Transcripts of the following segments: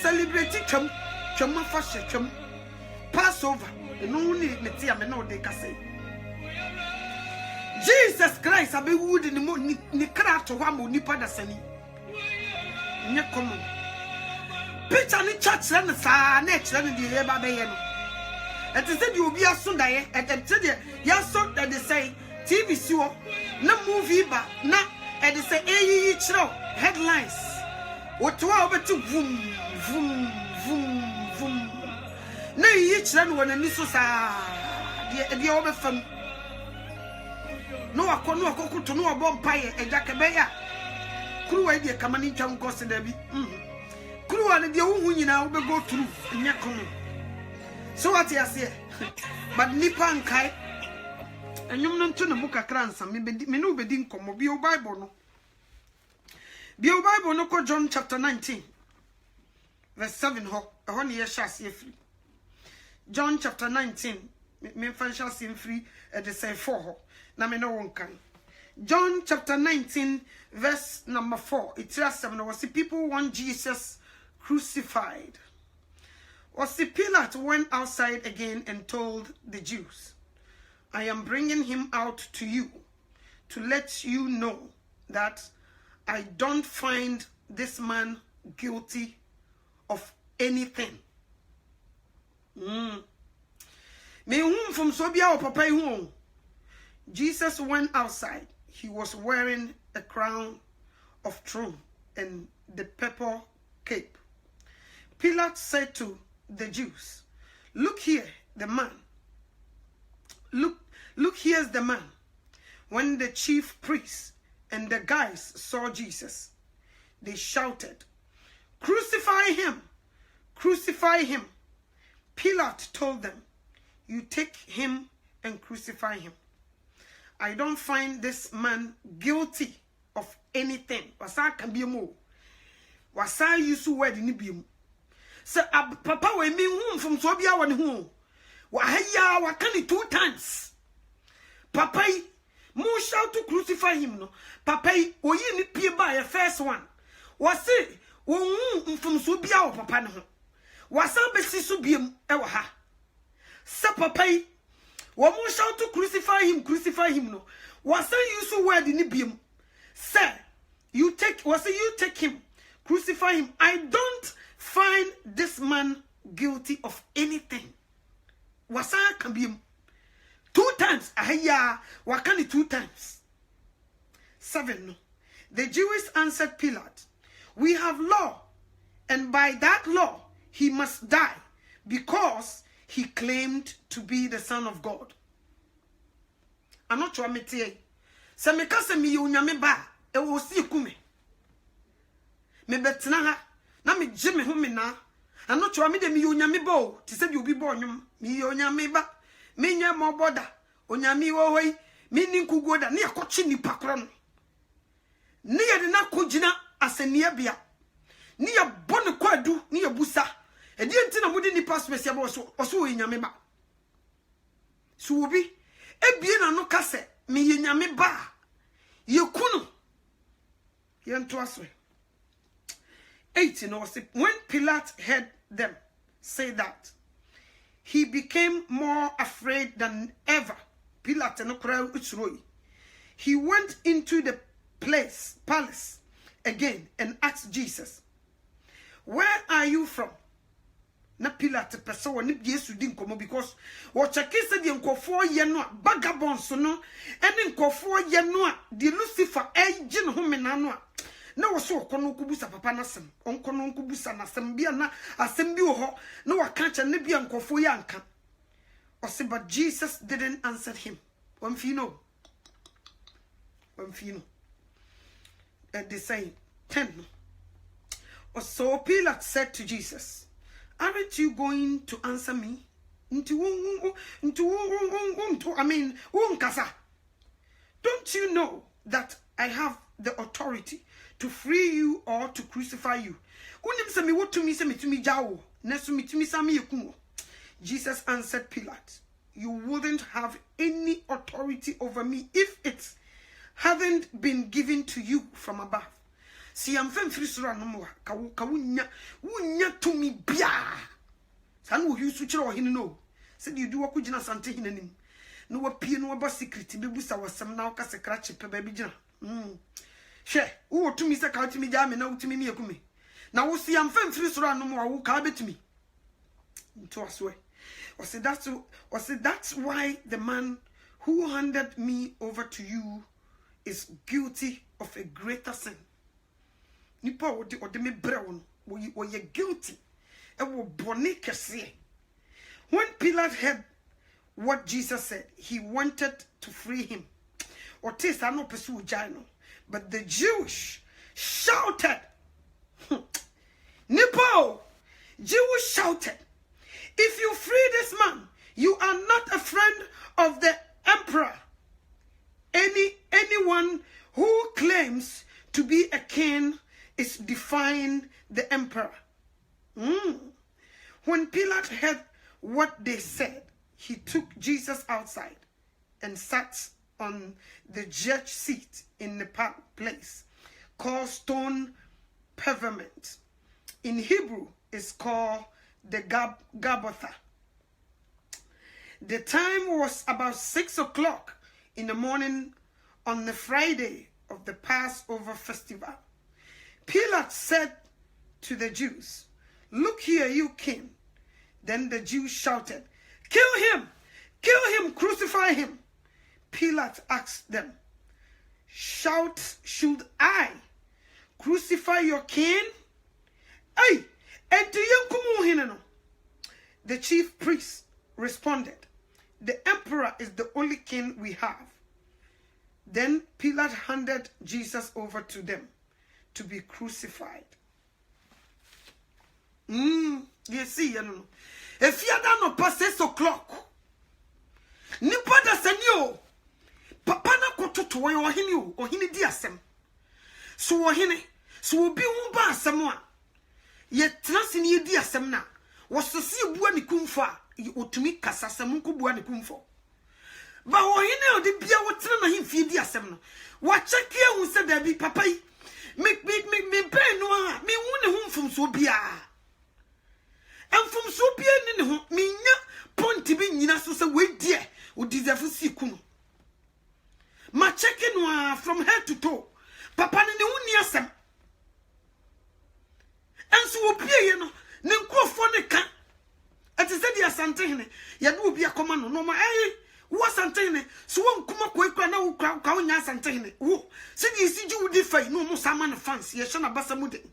celebrate chum fashion chum Passover. No need me tia me no de kase. Jesus Christ abe wood ni mo ni kra to wa mo nipa da sani. Nye komo. Picture ni church na sa na kire ni de ba be ye no. Et is the obi aso da ye et de ya so that they say TV siwo na movie ba na et they say eyi kire headlines. Woto a obetu vum vum vum vum. Na yi kire no na ni so sa de obefam. No akoko to no obom paye ejakebe ya. Kruwa de kamani ntwa nkose da bi. Kruwa ne de wo hu nyina wo be go through nyakono. So what you say? But nipa nkai enyum no nto ne mu kakra nsam me no bedi nkomo bi o Bible no. Bi o Bible no ko John chapter 19 verse 7 ho ne ye hyase free. John chapter 19 me fan hyase free at the say 4 ho. Na me no won kan. John chapter 19 verse number 4. It says 7 was the people want Jesus crucified. Was the Pilate went outside again and told the Jews, I am bringing him out to you to let you know that I don't find this man guilty of anything. Me hum from Sobia or Papa home. Jesus went outside. He was wearing a crown of thorns and the purple cape. Pilate said to the Jews, look here, the man. Look, here's the man. When the chief priests and the guys saw Jesus, they shouted, crucify him, crucify him. Pilate told them, you take him and crucify him. I don't find this man guilty of anything. Wasa can be more. Wasa yusu word ni bi mu. So papa we me hum from so bia won hu. Wa haya wa kan 2 times. Papa mu shout to crucify him no. Papa oyi ni pie ba ya first one. Wase wo hu from so bia wo papa ne ho. Wasa be si so biem e wa ha. Se papa wo mu shout to crucify him no. Wasa use word ni biem. Say you take him, crucify him. I don't find this man guilty of anything. Wasa can be 2 times. Ahaya, wakani 2 times. 7 no. The Jews answered Pilate, we have law, and by that law he must die, because he claimed to be the Son of God. I'm not sure me tie. Se me ka se me yonyame ba, e wo si kume. Me betena ha, na me gye me ho me na. I'm not sure me de me yonyame ba o, ti se bi obi ba onyum. Me yonyame ba, me nya mo boda, onyame wo hoi, me ni nkugo da, ne yakɔkye nipa koro no. Ne ye de na kogina asenia bia. Ne ye bone kwadu, ne ye busa. E di enti na mudi nipa specia ba oso yonyame ba. So obi ebie na no kase me yenyame ba yekunu yento aso 18 was when Pilate heard them say that, he became more afraid than ever. Pilate no cry uchroi. He went into the palace again and asked Jesus, where are you from? Na Pilate pese woni Yesu di nkomo because wo cheke se di nkofo ye no vagabonds no ene nkofo ye no a di Lucifer eji no homena no a na wo so kono kubusa papa nasem onkono kubusa nasem bia na asem bi wo ho na waka cha ne bia nkofo ye anka o se, but Jesus didn't answer him. Wamfino they say 10. So Pilate said to Jesus, aren't you going to answer me? Don't you know that I have the authority to free you or to crucify you? Jesus answered Pilate, you wouldn't have any authority over me if it hadn't been given to you from above. si am fam firi soro anom wa ka wunya tumi bia san wo hisu kire ohene no se de du wakugina sante hinanim no wapie no waba secret bebusa wasam na waka sekra chepe ba bi gina hwe wo tumi se ka tumi ja me na wutumi me ekumi na wo si am fam firi soro anom wa wo ka betumi nto aso that's why the man who handed me over to you is guilty of a greater sin. Nipa ode me brew wo ye guilty e wo bone kese. When Pilate heard what Jesus said, he wanted to free him. Or taste no pursue jano, but the Jews shouted. Nipo, Jews shouted, if you free this man, you are not a friend of the emperor. Anyone who claims to be a king is defying the emperor. When Pilate heard what they said, he took Jesus outside and sat on the judge seat in the place called Stone Pavement. In Hebrew, it's called the Gabbatha. The time was about 6 o'clock in the morning on the Friday of the Passover festival. Pilate said to the Jews, look here, you king. Then the Jews shouted, kill him, crucify him. Pilate asked them, should I crucify your king? Hey, and to you, the chief priest responded, the emperor is the only king we have. Then Pilate handed Jesus over to them to be crucified. You see, if you don't know, 6 o'clock, nipa da senyo, papa na kototo wa ohini o, ohini di asem. So ohini, so obi umba asem wa, ye transi ni di asem na, wasasi buwa ni kumfa, otumi kasa asem buwa ni kumfo. Ba ohini o di biya wotina na himfi di asem no, wachaki ya unse debi papa yi, me pe no ha, me wune humfum so biya. Enfum so bia ni ne ho menya ponti bi nyina so se we die o deserve siku no ma check no from head to toe papa ne woni asem enso opie ye no ne nkofo ne ka ati se dia sante hene ye do obi akoma no no ma wo sante hene so won kuma koikwa na wo kwa wonya sante hene wo se di isi ju di fai no mo sama ne fans ye hye na basa mu de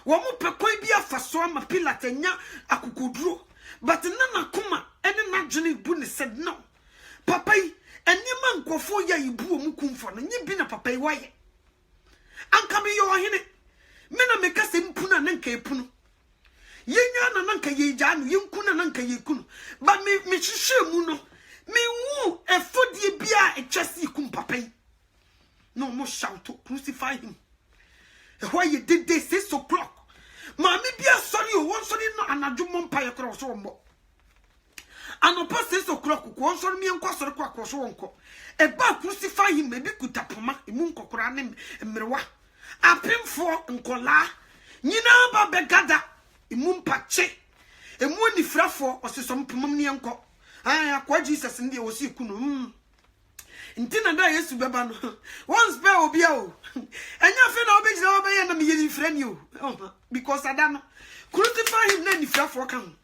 Wamu pekoi bi afaso ama Pilate nya akukuduro but nana kuma ene na dwene bu ne said no papa yi enima nkofo ya ibu omu kumfo no nyi bi na papa yi waye anka me yo ohene me na me kase mpuna na nka epunu yenya na nanka ye gya no yenkuna na nanka ye kunu ba me hwehwe mu no me wu efodie bia etwase kum papa yi no mo shout to crucify him. Why you did this 6 o'clock? Mammy be a sorry, you want sorry no anajum pie across one more. And upon 6 o'clock, one sorry me and quasar across one co. A bar crucify him, maybe could tapuma, a munko cranim, and merwa. A pin for uncola. Nina babegada, a moon pache, a moony frafo, or some pumonianco. I acquired Jesus in the Osikunu. Intina da Yesu beba no once be obi o enya fe na obi jira obi na me yiri friend you because adano crucify him na ni frafo kan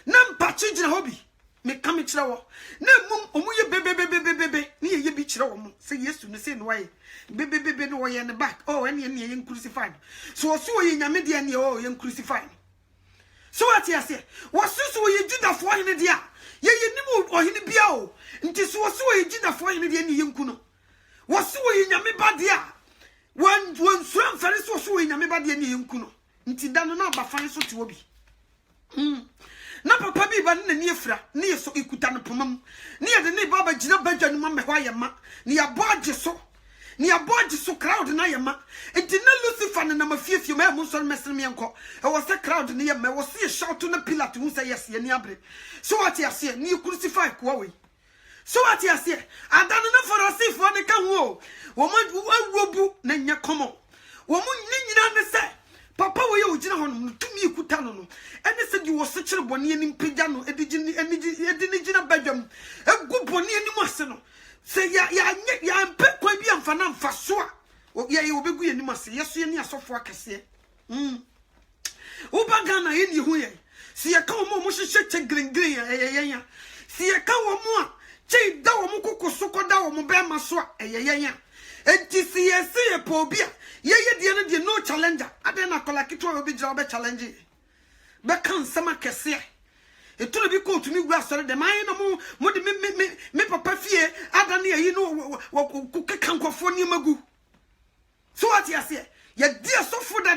na mpachi jira hobi me kam kire wo na mum omuye bebebebebebe ni ye bi kire wo mo say Yesu no say no why bebebebe no wo ye ne back oh ene ne ye crucified so so ye nyame de ne oh ye crucified so what you say was so ye Judafo hene dia ye nimu ohini bia o nti so ye Judafo hene dia ni yenku no was ye nyame ba dia wan suran fere so ye nyame ba dia ni yenku no nti da no na abafan so te obi na papa bi ba na ni efra ni so ikuta no pomam ni ye de ni baba gina badwa no ma hwa ye ma ni ya boage so crowd na ye ma enti na Lucifer na mafiefie ma mu so mesere me enko e was a crowd na ye ma was ye shout na Pilate who say yes ye ni abre so what you say ni crucify ko we so what you say adano na Pharisee fo ne ka ho wo ma wobu na nya komo wo mu nyina ne se papa wo ye ogina hono tumi kuta no no ene se di wo se kire bone ani mpagya no edini badwam egu bone ani mu ase no se ya mpe kwa bi amfa na mfa so a ye obegu ye ni mu ase yeso ye ni asofo akese Uba Ghana ye ni hu ye si ye ka wo mo hyehyɛ che green ya si ye ka wo mo a che da wo mo kokoso ko da wo mo be ma so a ya enti si ye se ye po bi a ye de no de no challenger ade na kola kitwa obi gira obe challenge be kan sama kese eturo bi ko tumi gua sore de man no mo de me papa fie ada na yi no wo kekan kofo ni magu so what you say ye dia so fu da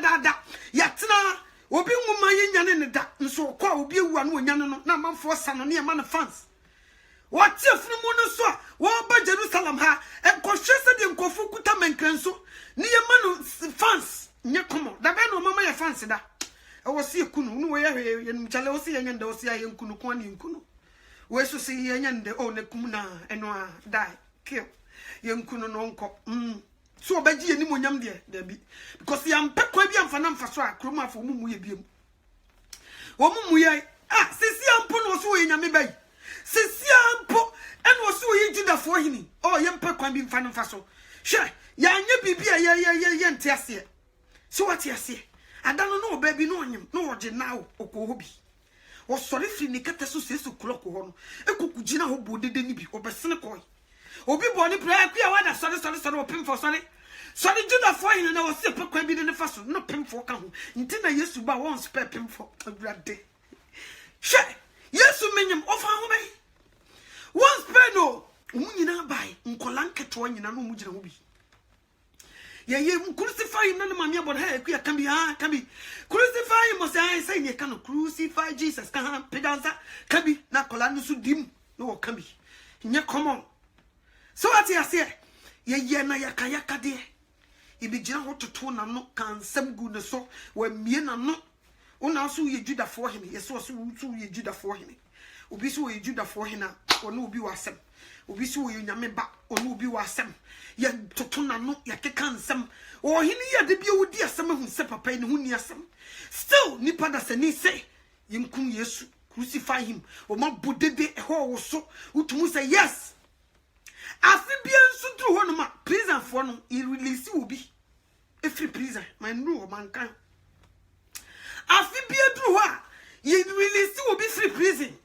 ya tena obi nwuma ye nyane ne da nso kwa obi ewu anu nyane no na manfo sa no ne ma na fans what afunu mu no so wo ba Jerusalem ha enko hwese de enkofu kuta menkranso ne ye ma no fans nye komo da be no mama ye fans da e wo se kunu no wo ye ye nchale wo se ye nyanda wo se ye nkunu ko ne nkunu wo so se ye nyanda o ne kum na eno a die kill ye nkunu no nko so obaji ani monyam de bi because yam pekwa bi amfa na mfa so a kroma afo mu ye biem wo mu ye sisi ampo no so ye nyame bai sisi ampo eno so ye judafo hini ye pekwa bi mfa na mfa so hwe ya anya bibia ye nte ase so what ase adano no obabi no onyem no oje nawo okoho bi wo sori firi ni kata so sesu kloko ho no ekokugina ho bodede ni bi obesene koi obi boni prayer kwa wada sorry opim for sorry Judah for him na wose pekwa bi ne faso no pim for ka ho nti na Yesu ba won spare pim for abrade she Yesu menyem ofa ho bai won spare no umunyina bai nkola nketo nyina no mugina ho bi ye crucify him na mami abon ha kwa kan bi crucify him say ne kan crucify Jesus kan pedanza kan bi na kola no so dim no kan bi nye come on. So what you say? Ye na yaka de. Ibi gina ho toto na no kan sem gu ne so wa mie na no. Una so ye Judah for him. Ye so ye Judah for him. Obi so ye Judah for him na ono obi wasem. Obi so ye nyame ba ono obi wasem. Ye toto na no ya keka nsem. O hini ye de bia wodi asem hu se papa ni hu ni asem. Still nipa da se ni say ye nkum Yesu crucify him. O ma bodede ho wo so. Utumu say yes. Afibian sutru ho no ma prison for no he release obi every prison man no man kan afibia dru ho a he release obi free prison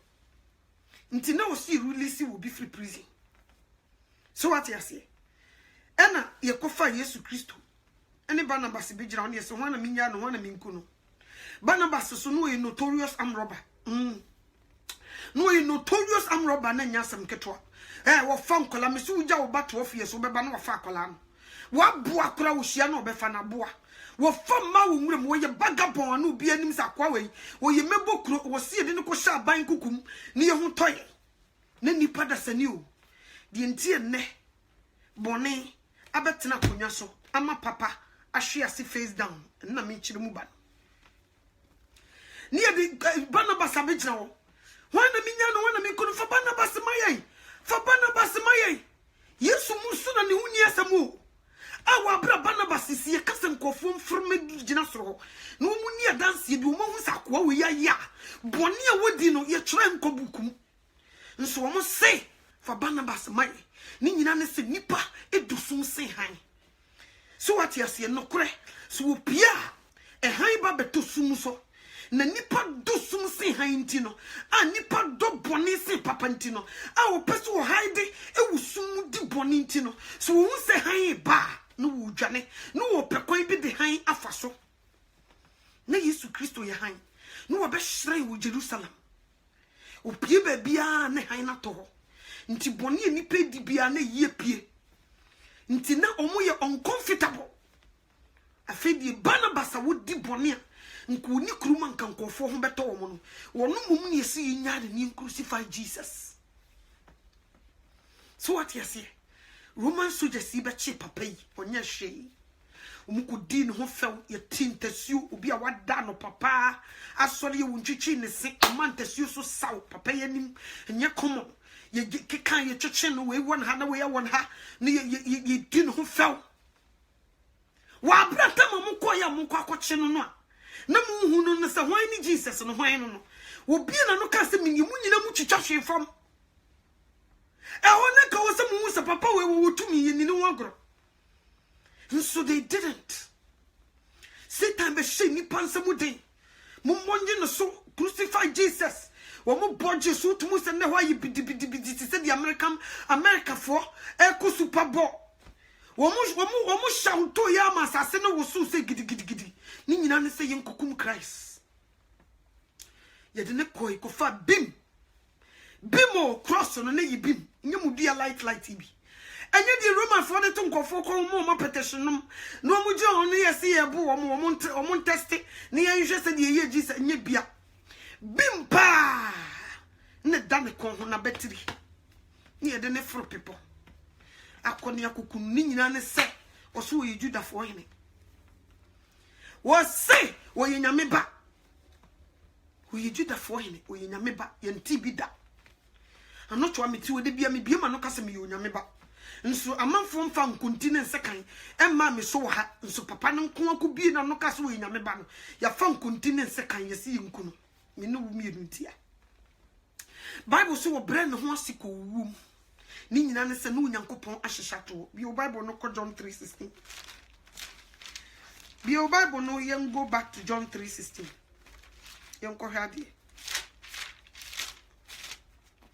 nti na o si release obi free prison so what you say ena ye kofa Yesu Kristo ene Barnabas be gira on ye so ho na minya no ho na minku no Barnabas so no ye notorious arm robber no ye notorious arm robber na nyasam ketwa wo fam kola me so uja wo bato ofie so beba na wo fa kola no wo boa kora wo hia na wo befa na boa wo fam ma wo nwurem wo ye bagabon na obi anim sa kwa wei wo ye mebokro wo sie de ne ko sha ban kukum ne ye ho toye na nipa da sani o de ntie ne bone abetena konya so ama papa ahwe ase face down na me chire mu ba ne ye de Barnabas abegina wo wana minya no wana me kono fa Barnabas mayai fa Barnabas mayai Yesu musu na ne huni asamo awa bra Barnabas sie kasa nkofo mfrme gina soro no mu ni adanse bi o ma hu sakoa we ya bone a wodi no ye kyerɛ nkobukum nso wo mo se fa Barnabas mayai ni nyina ne se nipa edusum se han so what you say no kore so opia han ba betosum so na nipa dosum se han ntino a nipa do bone se papa ntino a wo pese wo haide ewusum di bone ntino so wo se han ba no wo dwane no wo pekwan bi de han afaso na Yesu Kristo ye han no wo be hire wo Jerusalem opie ba bia na han na to nti bone nipa di bia na yie pie nti na omo ye uncomfortable afedi Barnabas wo di bone a nko ni kuruma nkankofo ho beto wo no wono mum ne yesi nyaade ni crucify Jesus so what you say Roman soldiers be che papa yi onye hwe omukodi ne ho few ye tintasuo obi a wada no papa asori ye wontwichi ne se amantasuo so saw papa yanim enye komo ye kekan ye twetwe no we won ha na we won ha ne ye di ne ho few wa brata mo ko ya mo kwa kwache no no na mu hu no se hwan ni Jesus no hwan no obi na no ka se minyi mu nyina mu twitwa hwe fam e wona ka wo se mu se papa we wo tumi yini ni wagro. And so they didn't. Satan be she ni pansamu den mo monje no so crucify Jesus. Womo bodge so tumu se ne hwa yi bidi se the America for e Super Bowl. Womo shauto ya masase no wo so se gidi ni nyina ne se yenkokum Christ. Ye de ne koi ko fa bim o cross no ne yibim nyemu dia light bi enye di Roman for the to nkofo ko mo ma petition no mu je on ye se ye bo wo test ne ye hwe se de ye Jesus nye bia bim pa ne da me kon ho na battery ne ye de ne for people akoni akukun ni nyina ne se o so ye Juda fo hene wo se wo ye nyame ba wo ye Juda fo hene wo ye nyame ba ye nti bi da ano to ameti wo de bia me bia ma no kase me ye nyame ba nso amanfo mfa nkontinent sekan emma me so ha nso papa no nko akubie na no kase wo ye nyame ba no ya fa nkontinent sekan ye si nku no me no mi enuntia Bible so wo bre ne ho asiko wum ni nyina ne se no Nyankopon ahyehyato bi o Bible no ko John 3:16 bi o Bible no yen go back to John 3:16 yen ko hade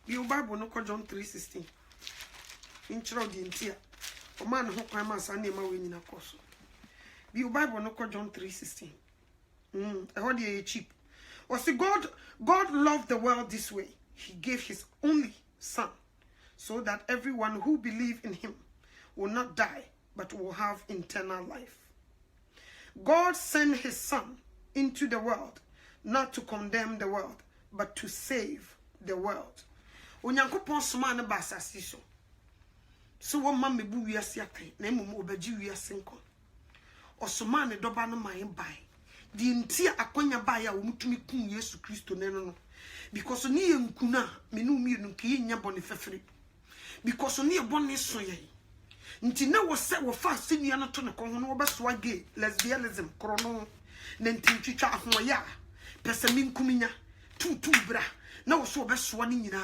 bi o Bible no ko John 3:16 inchiro di ntia o man ho kwan ma san ne ma we nyina koso bi o Bible no ko John 3:16 e ho de cheap. Or see, God loved the world this way. He gave his only son so that everyone who believes in him will not die but will have eternal life. God sent his son into the world not to condemn the world but to save the world. Onyankopon soma ne ba asase so wo ma mebu wiase akai na emom obaji wiase nko osoma ne doba no man bai di ntia akonya ba ya wo mutumi kun Yesu Kristo ne no because ni ye nkuna me no mi no ke nya bone fefere because ni ye bone so ye nti na wo se wo fa senia no to ne ko ho no wo beso gay lesbianism krono na ntintwitwa ho ya pese min kuminya tutu bra na wo so beso ni nyina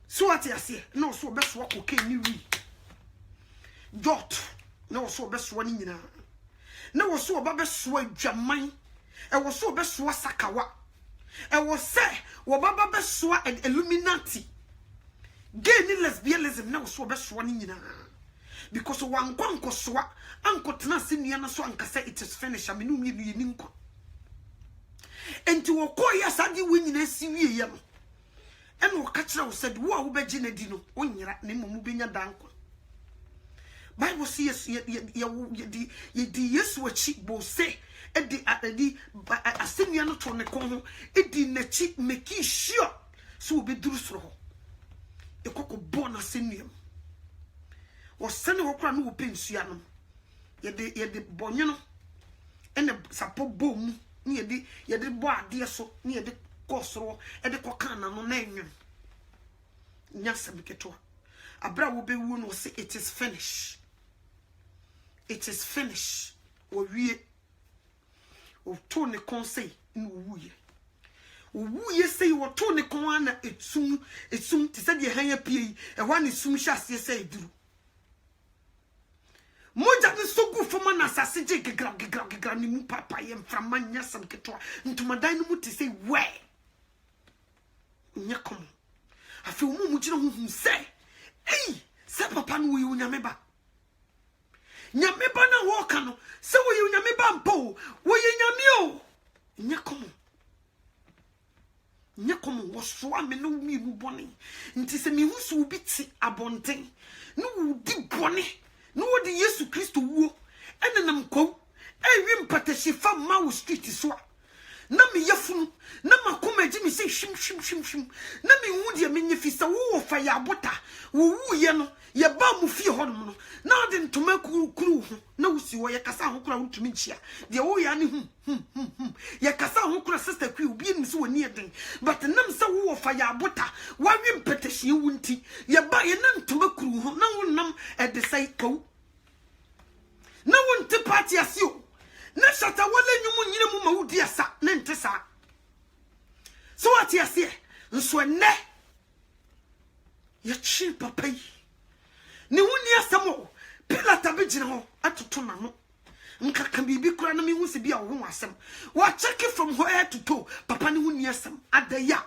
so ati ase na wo so beso kokain ni wi dot na wo so beso ni nyina na wo so beso adwaman e wo so beso sakawa e wo se wo baba beso Illuminati gay ni lesbianism na wo so beso ni nyina because wan kwanko soa ankotena senia na so ankasa it is finished amenu mi ni nko enti wo koya sadi wo nyina siwie ye no eno wo ka kira wo said wo a wo beji na di no onyira na momu benya danko Bible says ye di Yesu achi bo say edi asenia no to ne kon ho edi na chi make sure so be duru soro ho ekoko bona asenia wo sene wo kra no wo pensua no ye de bonye no ene sapo bom ni ye de bo ade so ni ye de kosoro e de kokan na no na enwem nyasa biketo abra wo be wu no say it is finished. It is finished. O wie o to ne kon say no wuye. O wuye say o to ne kon ana etum ti say de han ya pie e hwa ne sum hyase say duru. Moja ne sogu foma na sase je gegra ni mu papa ye mframa nya sam keto ntumadan no mu ti say we nya kom afi mu gina hu say ei se papa no wo nyame ba nyame ba na wo ka no se wo ye nyame ba mpo wo ye nyame o nya kom wo so ame no mi mu bone nti se mi hu so bi ti abonten no wo di bone no wo di Yesu Kristo wo enenam ko ewi mpatashi fa ma wo street so na me yafunu na makoma gi mi se hwim na me hu de me nyefisa wo fa ya bota wo wu ye no ye ba mu fie hodom no na de ntoma kuru ho na wo si wo ye kasa ho kura wutumi nchia de wo ya ne ye kasa ho kura sister kwi obi nim se woni eden but nam se wo fa ya bota wa wi mpetehye wunti ye ba ye na ntoma kuru ho na wo nam e de sai ko na wonte party asio na shata wala nyumu nyine mu mawudi asa na nte sa so what asie nso ene ya chi papa yi ne woni asamo pilata be gina ho atoto na no nka kan bibi kura na me hu se bia wo ho asem wa check it from head to toe papa ne woni asem adaya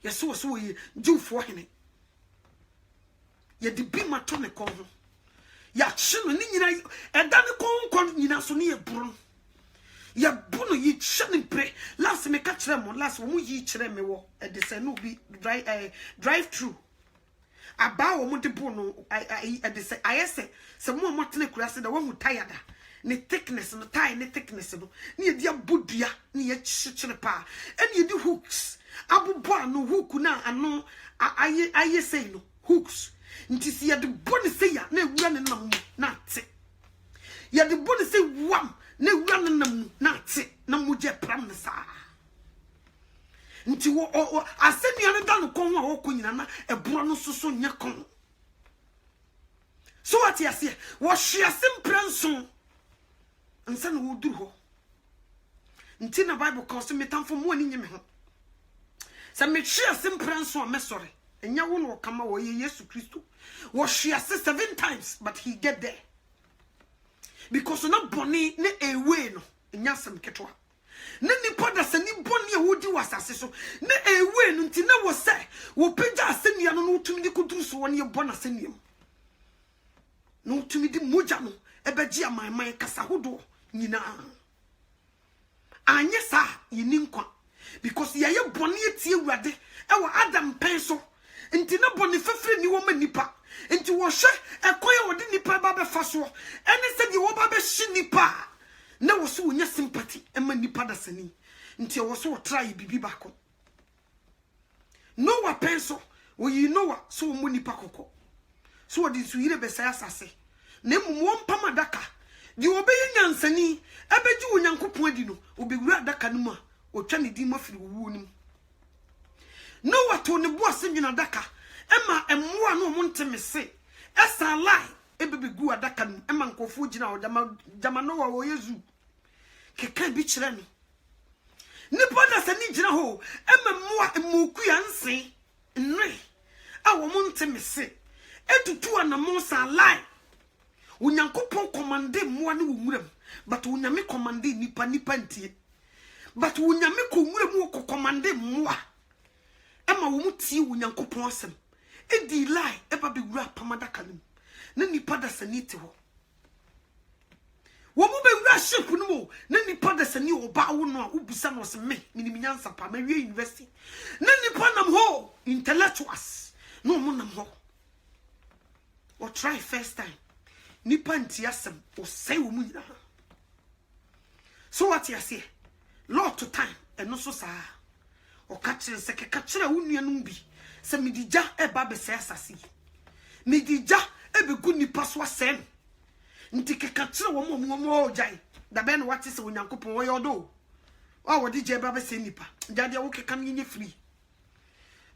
yeso so yi jufo hene ye de bi mato ne kon ho ya chino ni nyina eda ne kon nyina so ne ye buru ya bunu yi chene pre last me ka kire mo last wo mu yi kire me wo e de se no bi drive through aba wo mu de bunu e de se ayese se mo tene kura se da wo hu tire ne thickness no tie ne thickness no ne ye dia bodua ne ye chikire pa ene ye di hooks abubo no hook na ano aye say no hooks nti si ye de boni say ya na ewura ne nam na te ye de boni say wam na ewura ne nam na te na muje pram ne sa nti wo asenia ne da no kon a wo kunyina na eburo no soso nya kon so what yase wo hwe asempranso nsa na wo duru ho nti na bible calls me tamfo mo ani nyeme ho sa me hwe asempranso a mesore enya wo no kama wo Yesu Kristo wo hwe ase 7 times but he get there because na boni ne ewe no enya sem ketwa na nipa da se ni boni e wodi wasase so na ewe no nti na wo se wo pagya asenia no no tumi di kuduru so woni e bona aseniam no tumi di moja no ebeji amanman kasa hodo nyina anye sa yini nkwa because ye boni etie Awurade e wo Adam pen so nti na boni fefre ni wo ma nipa nti wo hwe ekoye wo di nipa ba be fa so ene se di wo ba be hyi nipa na wo so wonya sympathy e ma nipa da sani nti wo so wo try bibi bako no wa pen so wo yi no wa so wo mo nipa kokko so wo di su yire be sai asase na mumu wo mpama daka di obeyi nyansani ebeji wo nyankopon adi no obewura daka no mu a otwa ne di mafiri wo nim no wato ne bo asendwina daka ema emmoa no mo ntemese esa lai ebebegu adaka no ema nkofo gina o jama no wa wo Yesu keka bi kire no nipa da sani gina ho ema mmoa emoku ya nse nre a wo mo ntemese etutu anamo sa lai unyankopon commande mmoa ne wo muram but unyame commande nipa ntie but unyame ko muram wo commande mmoa ema wo mutie unyankopon asem edi lie eba be wura pamadaka nim na nipa da sani te ho wo mu be wura ship no mo na nipa da sani oba wo no a ubusa no se me minimnyansa pa ma wie university na nipa nam ho intellectuals no mo nam ho o try first time nipa nti asem o say wo mu nyina so what you say lot to time eno so sa o kachire se ke kachire wo nuanum bi se midija e ba be se asase midija e be gu nipa so asem nti ke kachire wo mo ojai da be no wate se onyankopon wo yodo wa wodi je ba be se nipa jade wo ke kan nye free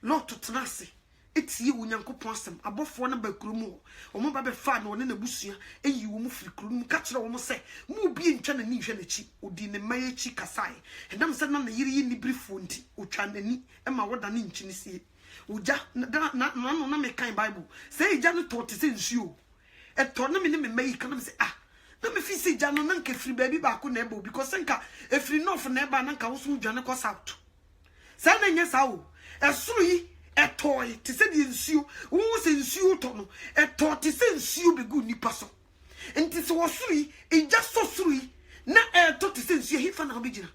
lot to tenase etie onyankopon asem abofo na ba kurumu o mo ba be fa na one na busua eyi wo mu free kurumu kachire wo mo se mu bi ntwa na ni hwe na chi odi ne maye chi kasai edam se na yiri yi ni brifo nti otwa nani e ma woda ne nchi ne sie uja na me kan bible say ija no to se nsuo e to na me ne me mayi kan me se na me fi se ija no na nka free baby ba ko na ebo because nka e free north na eba na nka wo so dwane ko south sa na nya sa o e suru yi toy ti se di nsuo wo se nsuo to no to ti se nsuo be gu nipa so enti se wo suri ija so suri na to ti se nsuo hifa na obigina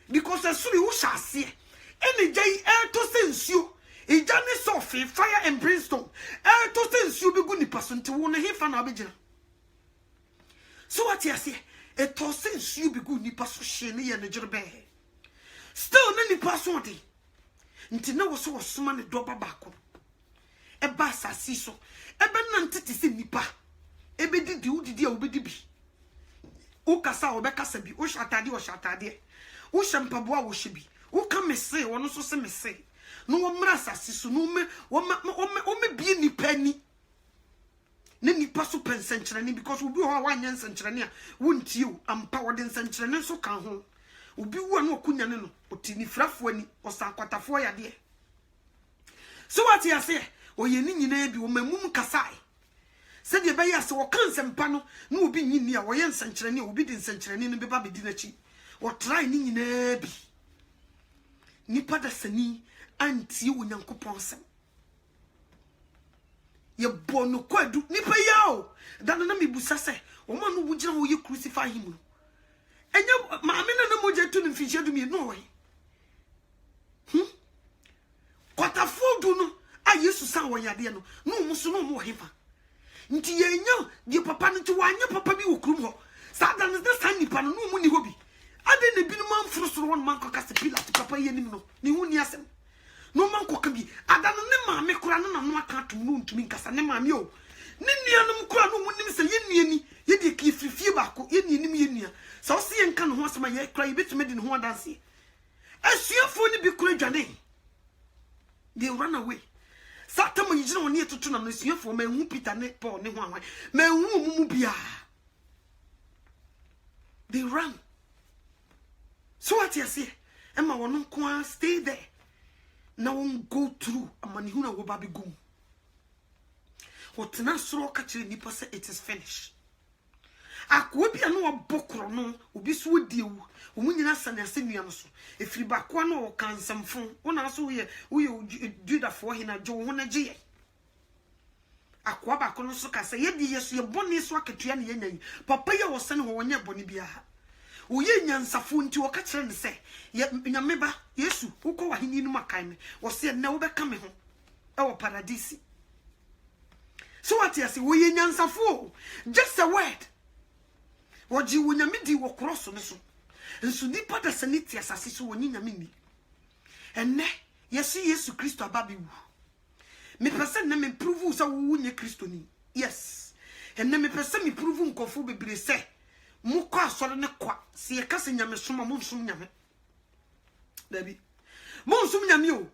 because suri wo shase eni jai to se nsuo ija ne so fire and brimstone to se nsuo be gu nipa so enti wo na hifa na obigina so what you say to se nsuo be gu nipa so hye ne ye ne jirbe still na nipa so di nti na wo so soma ne doba bako e ba asasi so e be na ntete se nipa e be didi udidi a obedi bi o kasa o be kasa bi o shatade o shampaboa wo hye bi o ka mese wo no so se mese no wo mra asasi so no me bi nipa ni ne nipa so pensenkyerene because obi ho wanya nsenkyerene a wontie o ampa wode nsenkyerene so kan ho obi wo na okunya ne no otini frafo ani osankwatafo yade so what you say oye ni nyina bi o mamum kasai se de be yase wo kan sempa no na obi nyini a wo ye nsenkyerene obi di nsenkyerene no beba bedi na chi wo try ni nyina bi nipa da sani antie wo nyankopon sem ye bonu kwadu nipa yao dan na mebusa se wo ma no wo gina wo ye crucify him enye ma me na moje tu no fiche du mi no we kwatafo du no a Yesu san wo yade no no mu so no mo hefa nti yenya di papa no ti wanya papa bi wo krum ho sa dan na san nipa no no mu ni hobi ade ne bi no man furu so won man koka se Pilate papa ye nim no ni hu ni asem no man koka bi adan ne ma me kura no na no aka atum no ntumi nkasa ne ma me o ne nuanom kura no mu nim se ye nuani ye de ki frifie ba ko ye nuanim ye nua sa o se ye nka no ho asema ye kura ye betume di ne ho adanse asuafo ni bi kura dwane they run away Satan mo yigina woni etoto na no asuafo ma hu Peter ne Paul ne ho anwa ma hu mumu bia they run. So what you say? Emma won't stay there. Now won't go through a manihuna will baby gum. What Nasro catching nipa say it is finished. I could be a no book or no, will be so deal. Women san and seniors. If you back one or can some phone, one also here, we do that for him at Joe Honagy. Aquaba Conosoka say, yes, your bonny swakatian yen. Papa was sending one year bonibia. Uye nyansafo nti wo ka kire ne se nyameba Yesu ukọ wa hini no makan me wo se na wo beka me ho e wo paradise. So what you say uye nyansafo just a word wo ji wo nyamedi wo cross ne so nso nipa da saniti asase so wo nyame ni enne Yesu Kristo ababi wu me pese na me prove so wo nye Kristo ni yes enne me pese me prove nkofo bebre se muko asore ne kwa se ye kase nyame soma mo nsum nyame dabi mo nsum nyame o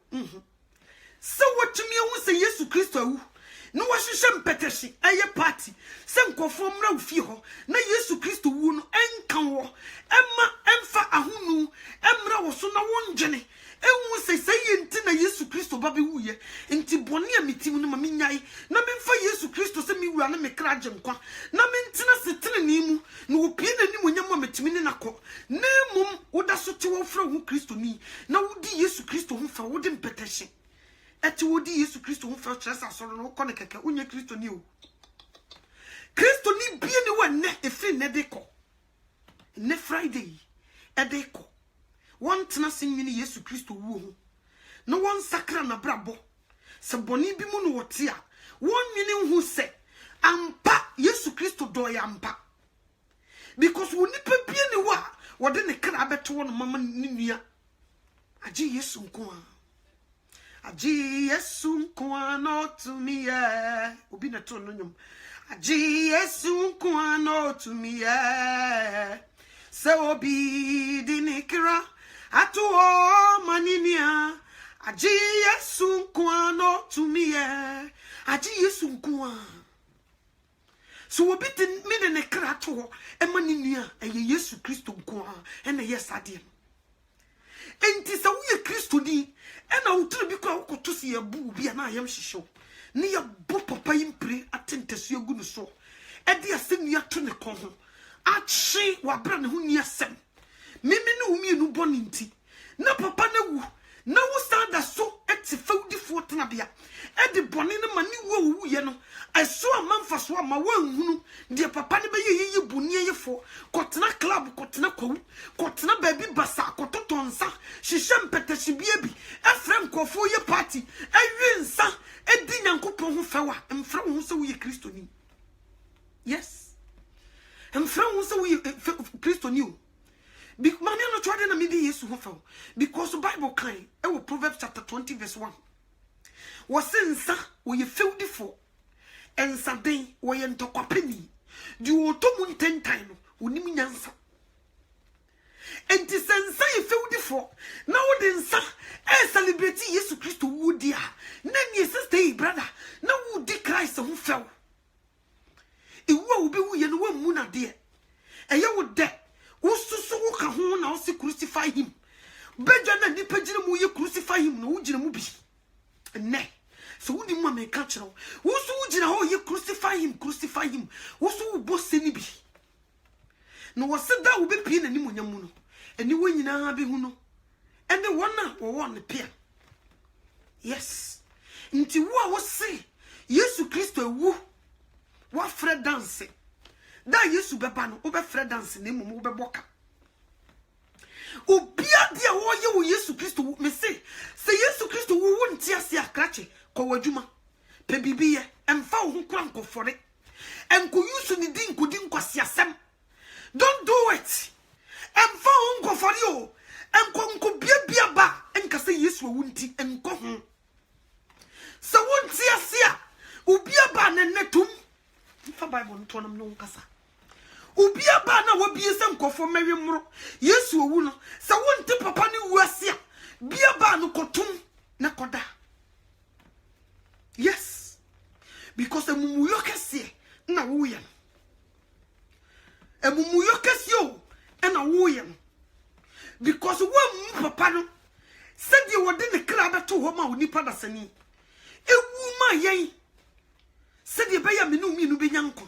se wotumi hu se Yesu Kristo awu no wahwehwe mpetehye eye party se nkofo mra ufie ho na Yesu Kristo wu no enka wo emfa ahunu emra wo so na wonjene ewu se yenti na Yesu Kristo babe wuye nti bone a metim no ma menyai na memfa Yesu Kristo se miwura na mekra agyenkwa na mentina setene ni mu na opie na ni monyam a metimi ne nako na mum woda so te wo fra hu Kristo ni na wodi Yesu Kristo hu fa wodi mpetehye eti wodi Yesu Kristo hu fa kyeresa asoro no ko ne keke unye Kristo ni o Kristo ni bie ni wa ne efri ne deko ne Friday edeko one tena sinwini Yesu Kristo wu ho no one sakra na brabo se boni bi mu no wote a one nwini hu se ampa Yesu Kristo do ya ampa because woni papie ni wa wode ne kra beto no mama ni nua agi Yesu nko agi Yesu nko no to me obi na to no nyom agi Yesu nko no to me se obi di ne kra atu o maninia aji Yesu nko no to me aji Yesu nko so obi di me ne kra to e maninia eye Yesu Kristo nko e na yes ade enti sa wo ye Kristo ni e na wutru bi kwa wokoto se ye bu bi na ayam hihyew ne ye bo papa yimpre atentesu egu no so e de asenu to ne kon ho achi wabra ne ho ni asem mimi ne umi enu boni nti na papa na wu na wo sada so eti fawdi fo tena bia e de boni ne mani wu ye no eso amanfa so ama wanhunu de papa ne be ye boni yefo kotena club kotena kwawu kotena baby basa kototonsa hihye mpetehye bia bi efrem kofo ye party ewi nsa edi nyankopon ho fewa mfra ho so ye Kristo ni yes mfra ho so ye Kristo ni o Mami no try na me di Yesu ho fa because the Bible can e wo Proverbs chapter 20 verse 1 was nsa wo ye feudifo ensa den wo ye ntokwapeni di wo to mu ntentan no onim nyansa enti sensa ye feudifo na wo de nsa e celebrate Yesu Kristo wo dia na ni sister brother na wo di Christ ho fa ewu obi wu ye no wa mu na de eye wo de wo susu wo ka ho na wo se crucify him beja na nipa gire mu ye crucify him no wo gire mu bi ne so wo di mu ameka kire wo su wo gire ho ye crucify him wo su wo bosse ni bi no wo se da wo be pie na ni mu nyamu no eni wo nyina be hu no ene wona wo won pia yes nti wo wo se Yesu Kristo ewu wa fre dance da Yesu beba no wo be fre dance na mum wo be boka obia dia wo ye wo Yesu Kristo me se Yesu Kristo wo nti ase akrache ko wadwuma pe bibiye emfa wo ho kura nkofore enko yusu ni din ko din kwasi asem don't do it emfa wo nkofore o enko bia ba enka se Yesu wo nti enko ho se wo nti ase a obia ba na netum fa Bible nto nam no nkasa obia ba na wabie se nkofo mewemro Yesu owu no se wonte papa ne wuase a bia ba no kotum na koda yes because emumuyo kese na wuye emumuyo kese o na wuye because wo papa no se die wode ne kra beto ho ma onipa da sani ewu ma yen se die be ya menu mi no be nyanko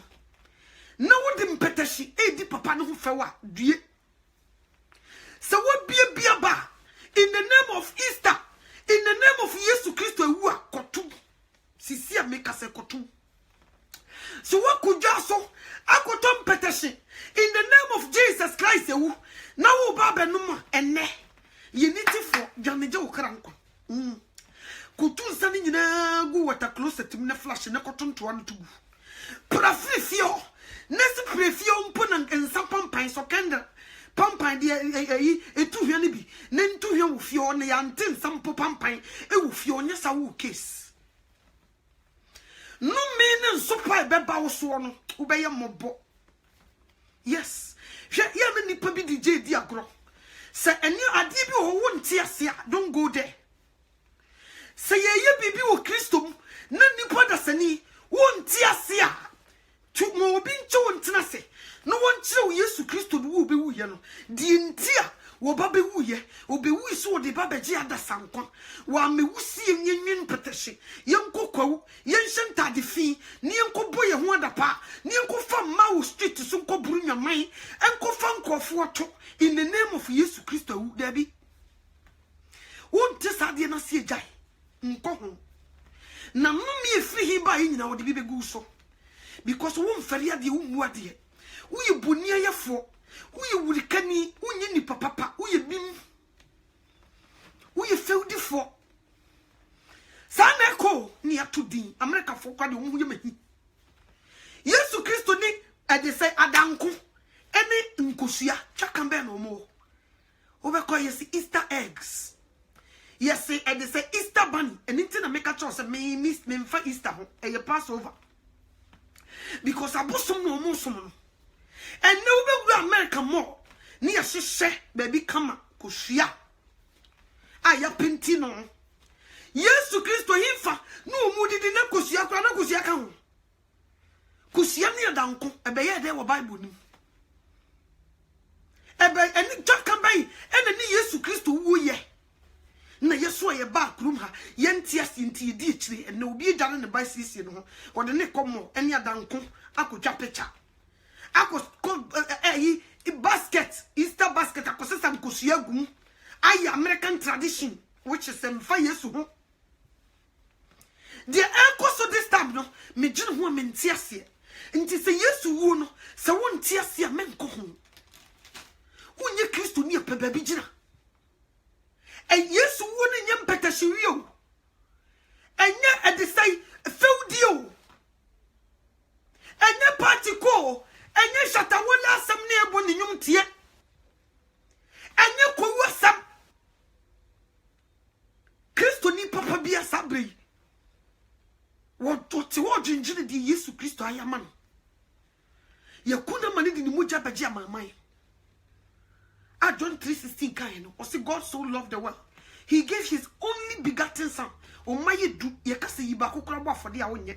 na wode mpetashi edi papa no ho fewa due so wo bia ba in the name of Easter, in the name of Yesu Kristo ewu akotu sisi ameka se kotu so wo kujwa so akoto mpetashi in the name of Jesus Christ ewu na wo ba benum enne yeniti fo jameje wo kranko kutu nsani nyina gu water closet me flash na koto ntoa no tugu prafifio nesi prefio mpo na nsa pampan so kenda pampan de etuhwe ne bi ne ntuhwe wo fio ne ya nte nsa mpo pampan wo fio nya sa wo case no me ne nso pa beba wo so no wo be ye mobo yes hwe ya me nipa bi DJ di agro se eni ade bi wo nti ase a don't go there se ye bibi wo Kristo na nipa da sani wo nti ase a tu mo bi ncho ntina se no wonchire wo Yesu Kristo do wo be wuye no di ntia wo ba be wuye obewu so wo de ba beje ada sankon wa mewusie nyenwen petehye yenko kwawu yenhye ntade fi ne yenko boye ho adapa ne yenko fa mawo street so nko buru nwaman enko fa nkofo to in the name of Yesu Kristo wu dabi wonte sade na se ejai nko ho na no me efiri hi ba nyina wo de bi begu so because wo mfari ade wo mu ade wo ye bonia yefo wo ye wurikani wo nye ni papa wo ye bim wo ye feudi fo sana ko ni atudin America fo kwade wo ye mahi Yesu Kristo ni ade say adanko ene nkosua twakambe no mo wo be call yes Easter eggs yes ade say Easter bunny ene ntina make a choice me miss me mfa Easter ho e Passover because abosom no mo som no and no be America more ni ahye baby kama kosua aya penti no Yesu Kristo himfa no mu didi na kosua kra na kosua ka ho kosua ni adanko ebe ye de wo Bible ni ebe eni jaka bai ene ni Yesu Kristo wo ye na Yesu ye ba krum ha ye ntia sinti di ekire ene obi dare ne ba sisi no ho de ne komo eni adanko akotwa picture basket Easter basket akosesa nkosua gum ayi American tradition which is mfa Yesu ho the enkoso this time no me gine ho amentiase nti se Yesu wo no se won tiase amenko ho unye Kristo ni apeba bi gina Yesu wo ne nyem petahye o enye edesai feudio enye party ko enye shata wala asem ne ebo ne nyum tie enye ko wasam Kristo ni papa bi asabre wo toti wo jinjine di Yesu Kristo ayaman yakuna mane di ni moja baje amaman John 3:16 kan no o say God so loved the world he gave his only begotten son o maye du ye kase yi ba kokora bo afode a wonye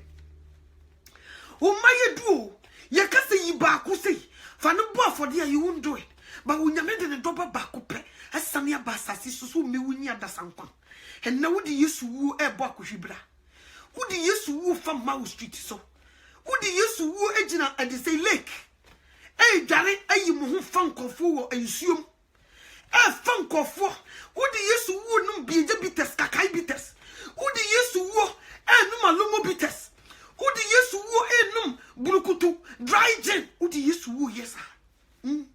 o maye du Ye ka say yi ba ko say fa no bo afode a you won't do it. But when you made the double back up, as Samia Bassassi, so me win ya da sankwan. And now would you woo a bock with Shibra? Would you woo from Mouse Street so? Would you woo Egina and the say lake? Eh, Jare, a you who funk of four and assume. Eh, funk of four. Would you woo no be the bitters, Kakai bitters? Would you woo and no malumo bitters? Would you woo a num Burukutu, dry gin? Would you woo, yes, sir?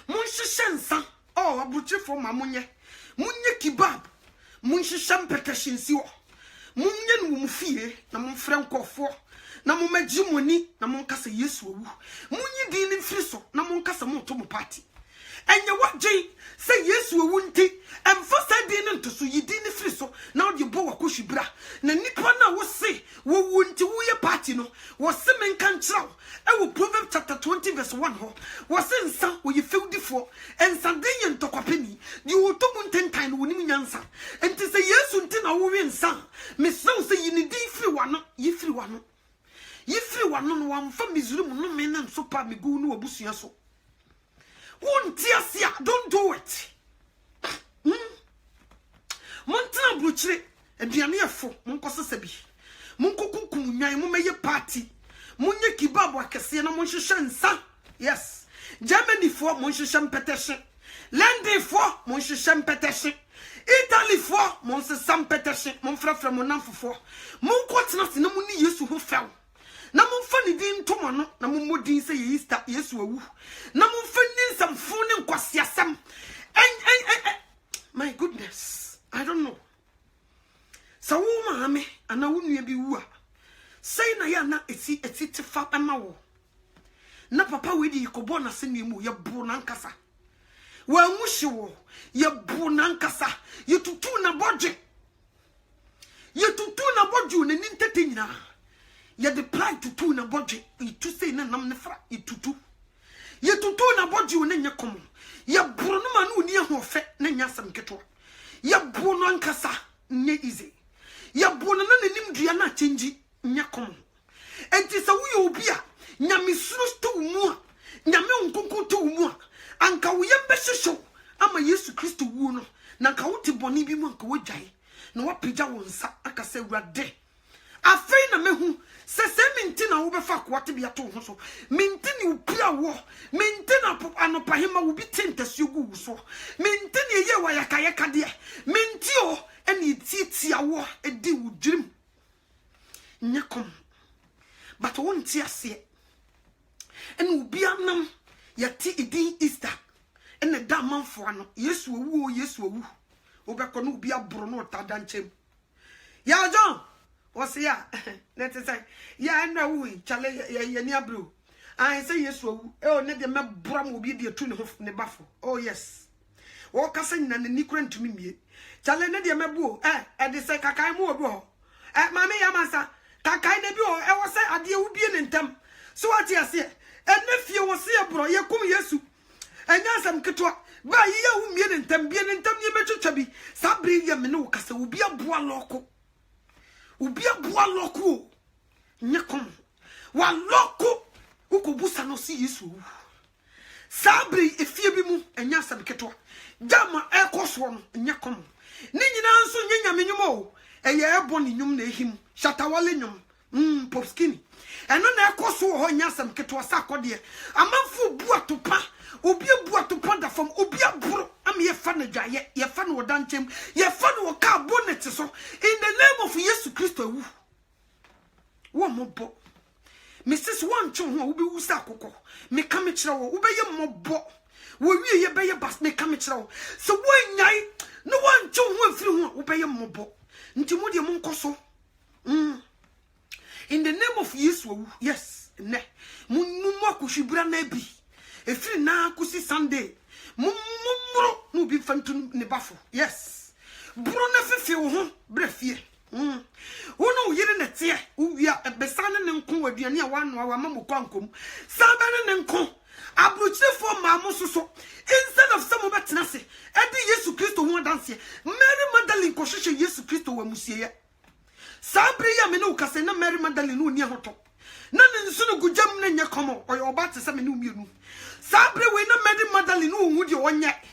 Munshishensa, oh, abuche for mamunye. Munye kebab. Munshishan petashin siwo. Munye mumfie, na mumfranco for. Na mumejimoni, na munkasa yesu. Munye dini friso, na munkasa motomo party. And you what Jay say yes we won't and first I didn't to so you didn't friso now you bow a cushy bra na nipana was say we won't we a party no was semen can chow I will Proverbs chapter 20 verse 1 ho was in some where you feel before and Sunday and talk a penny you will talk 10 times winning answer and to say yes until I will win son Miss so say you need free one ye free one no one from his room no men and so pa me go no abusia so. Won't ya don't do it. Montana Bruchere, and Dianiafo, Moncosa Sebi. Moncocu, Munya party. Munya Kibaba Cassiana Monshan Sa. Yes. Germany for Monshan Peterson. Lande for Monshan Peterson. Italy for Monsam Peterson. Monfra from Monanfo for. Moncots not in the money used to who fell. Namun funny din tomano, namun modin say Easter, yes, woo. Namun funny some phone and quasiasam. My goodness, I don't know. So, mammy, and I wouldn't be woo. Say, Nayana, it's it fat and maw. Na papa, we did Cobona send you your bonancasa. Well, musho, your bonancasa, you to tuna budget. You to tuna budget and entertainer. Ye deploy to two na budget, you to say na namnefra, you to two. Ye to two na budget when you come. Ye bruno near who fet, Nanyasam Keto. Ye bonan cassa, ne easy. Ye bonan and Nimdiana change, Nyakom. And tis a wee obia, Nyamisus to more, Nyamon Coco to more, and Kawayamba show. I'm a used to Christo Wuno, Nakauti Bonibi Monkawajai, no what pija won sa, aka say rade. A friend of me who says, maintain a overfuck what to be at all. So, maintain you pure war, maintain a pop and opahima will be tainted you go so. Maintain a year why a kayaka dear, maintain and it's a war a deal with dream. Nyakom, but won't see us yet. And will be a num, yet tea Easter, and a damn man for no. Yes, we woo, yes, we woo. Obaconu be a bruno tadanchim. Ya John. What's ya? Let's say, ya na we, Charlie, ya near blue. I say yes, oh, let the map bram will be the tune of the buffalo. Oh, yes. Walk us in and the Nicran to me. Charlie, let the mabu, at the say, Kakai more, bro. At Mammy Yamasa, Kakai Nebu, I was say, I dear will be in them. So what you say, and if you was here, bro, you come yesu. And yes, I'm Katua, by you who made in them, being in them, you better chubby. Sabri Yamino, Cassa will be a boa loco. Ubia bua loko nyakom wa loko ukobusa no si Yesu sabri efie bi mu enya sabiketo jama ekoso no nyakom ni nyina nso nyanya menyumo eye ebo ni nyum na ehim shatawale nyum popskini eno na ekoso ho nya sabiketo sakode amanfo bua topa obi bua topa da fam obi aburo am ye fa na dwaye ye fa na wodanchem ye fa na woka bonnet so in the name of Jesus Christ wu wo mobo Mrs. One chon ho obi wusa akoko me ka me kire wo obeye mobo wo wie ye beye bas me ka me kire wo so wo nyai no one chon ho afiri ho obeye mobo nti mo de mo nkoso in the name of Jesus yes ne mo akohwibura na bi efiri na kusi Sunday mumuro no bi fantu ne bafo yes bro na fefe wo ho brefie wono yire ne tie uwia besane ne nko waduane a wano wa mamu kwankom sabane ne nko abrochefo maamo soso instead of some betena se edi Yesu Kristo ho danse Mary Magdalene ko hwehwe Yesu Kristo wa musie sabre ya me no kase na Mary Magdalene no ni ahoto None soon good jam in your come or your bat to some new. Sabre we no Mary Magdalene who would you one yet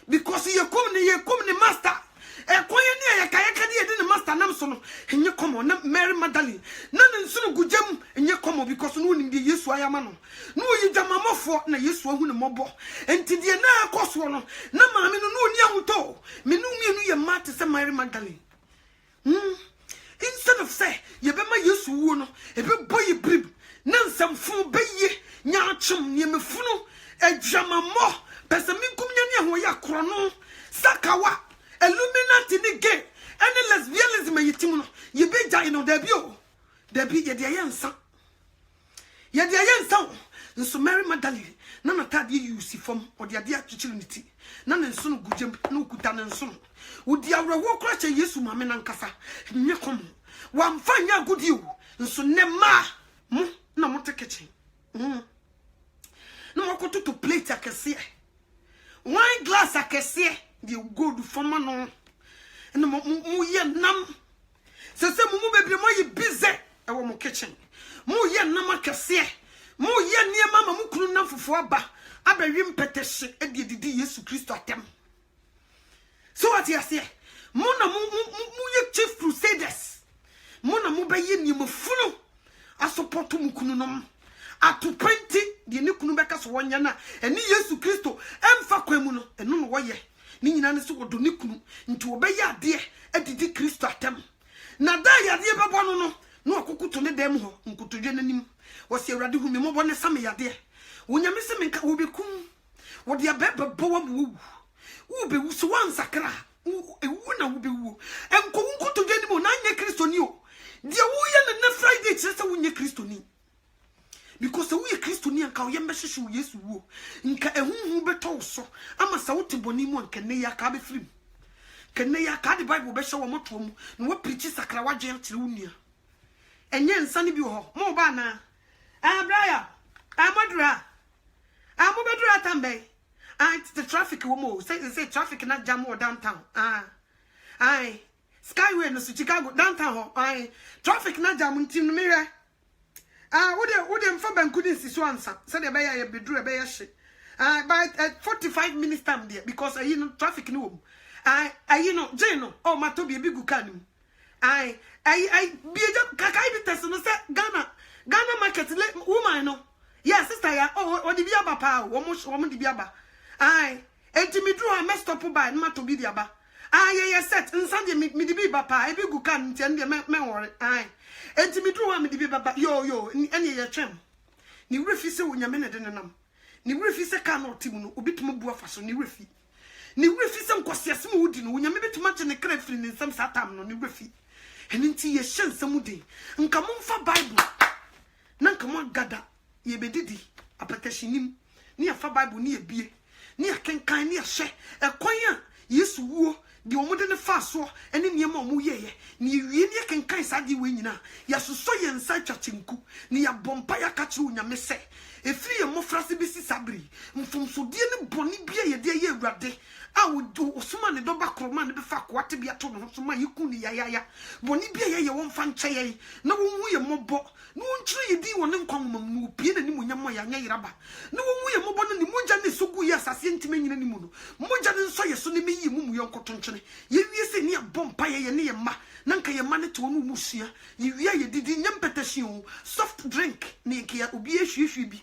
because you come the master. A queen, a kayakadi didn't master Namson, and you come on, Mary Magdalene. None soon good jam in your come because no one be used to Ayamano. No, you jamamo for na used to who the mobo, and to the na cost one. No, mammy, no, to me no me mat to Mary Magdalene. Instead of say, you be my use wono, a big boy brib, none some fool bay ye, nyachum, ye me funo, a jamamo, Pesamikum Yanya Crono, Sakawa. Illuminati the gay, and lesbianism yetimuno. You be jino debut. Debi yedian son. Yedian son. And so Mary Magdalene, none of that you see from or the idea childrenity. None and son good jump, no kutan and son. Would the hour walk crash a yes, mamma and casa? Nyakom. One fine ya good you. And so nema. No more kitchen. No more to plate I can see. Wine glass I can see. You go to Fomano and the Muya Nam. So, Mumu baby, more busy. I want my kitchen. Muya Namakase. Muya near Mamma Mukuna for Faba. I be rim petition and the Yesu Christo at them. So, what you say? Mona Muya chief crusaders. Mona Mubayin, you mufuno. I support Mukunum. At 20, the Nukunubekas one yana, and Yesu Christo, and Fakwemuno, and no way. Ni nyina ne so wodo ne kunu nti obey ade e didi Kristo atem na da yade bebo no no akokuto ne dem ho nkutodwe nanim wo se awrade hu me mo bone sam yade wonyame se menka wo bekum wo de abebebo wo wo be wuso wansakra ewu na wo be wu enko nkutodwe ni mo na anya Kristo ni o de wo ye na Friday kire se wo nya Kristo ni because we Kristo ni anka ye mbehwehwe Yesu wo nka ehunhu beto so ama sa wote boni mu anka ne ya ka be film kenne ya ka the Bible be hye wo moto mu na wo preach sakra wagye kire unia enye nsane bi ho mo ba na braya amadura amobedura tambe the traffic wo mo say traffic na jam wo downtown skyway no Chicago downtown ho traffic na jam ntim no mire would them for Bankudin Siswansa, said the Bayer Bedru a Bayer shit. By 45 minutes time there because you know traffic no. You know, Jano, oh, my to be a big canim. I be a Kakai test and say Ghana market woman, no. Yes, sister, oh, the Biaba power, almost woman the Biaba. And to me, drew a messed up by Mato Bidiaba. Yes, set and Sunday me the Biba, I be good can tell the memory. And to me, draw me the Biba, yo, any your chum. Ni refuse when you're minute in a num. Ni refuse a canoe, Timuno, ubit mobua faso, ni refi. Ni refi some quasias moodin, when you maybe too much in a crafting in some satam, no ni refi. And into your shen some moody. And come on for Bible. Nan come on, gada, ye be diddy, a petition him, near for Bible near beer, near can kind near share, a choir, yes, woo. The modern fast war and in your mom, ye, near can kind sadi winina, Yasusoy and Sachachinku, near Bompire Catrunia, Messe, a 3 more frasibisi sabri, and from Sudian Bonibia, ye dear ye rade. I would do Osman the Dobacroman before what to be a ton of my Yukuni Yaya, Bonibia, you won't find Chay, no one we a mobo, no one tree de one common who pin any Munyamaya Raba, no one we a mobon and the Munjan is so good as a sentiment in the moon. Munjan and Soya Sunimi, Mumu Cotton, you say near Bompire near Ma, Nanka your money to Musia, you did in Yampetation, soft drink, Nikia, Ubia should be.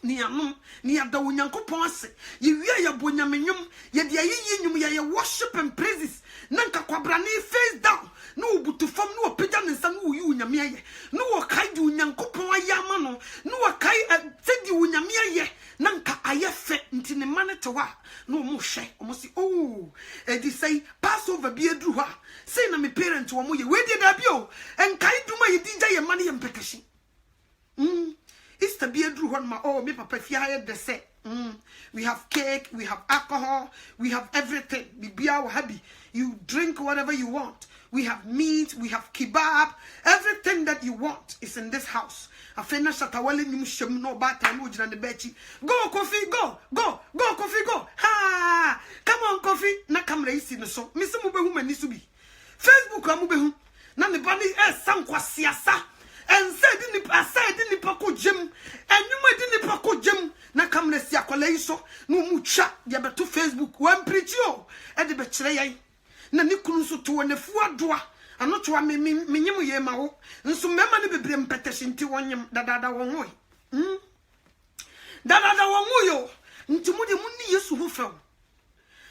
Near the Unyanko Ponce, you wear your Bunyamium, yet ye worship and praises. Nanka Quabrani face down, no but to form no pigeon and some who you Yamia, no Kai do Yanko Yamano, no Kai said you Yamia, Nanka Ayafe into the Manitowa, no more share, almost oh, and they say, Passover be a druha, say na me parent to a moye, where did I be? And Kai do my DJ money and petition. It's the beer drew on my oh, me papa fiya the set. We have cake, we have alcohol, we have everything. We be our happy. You drink whatever you want. We have meat, we have kebab, everything that you want is in this house. I finish Shatawali Nimushem no bad time on the bechi. Go coffee, go, coffee, go. Ha! Come on, coffee. Na come race in the so. Mr. Mubehu Manisubi. Facebook Mubehu. Nani bani some kwasiasa. and said in the aside in the Paco Jim, and you might in the Paco Jim, na come let's see a colleso, no mucha, the other to Facebook, one preach you at the betray. Nanikunso to one four doa, and not to a minimum yamao, and so mamma be brim petition to one yam that other one way. That other one way, into Mudi Mundi, yes, who fell.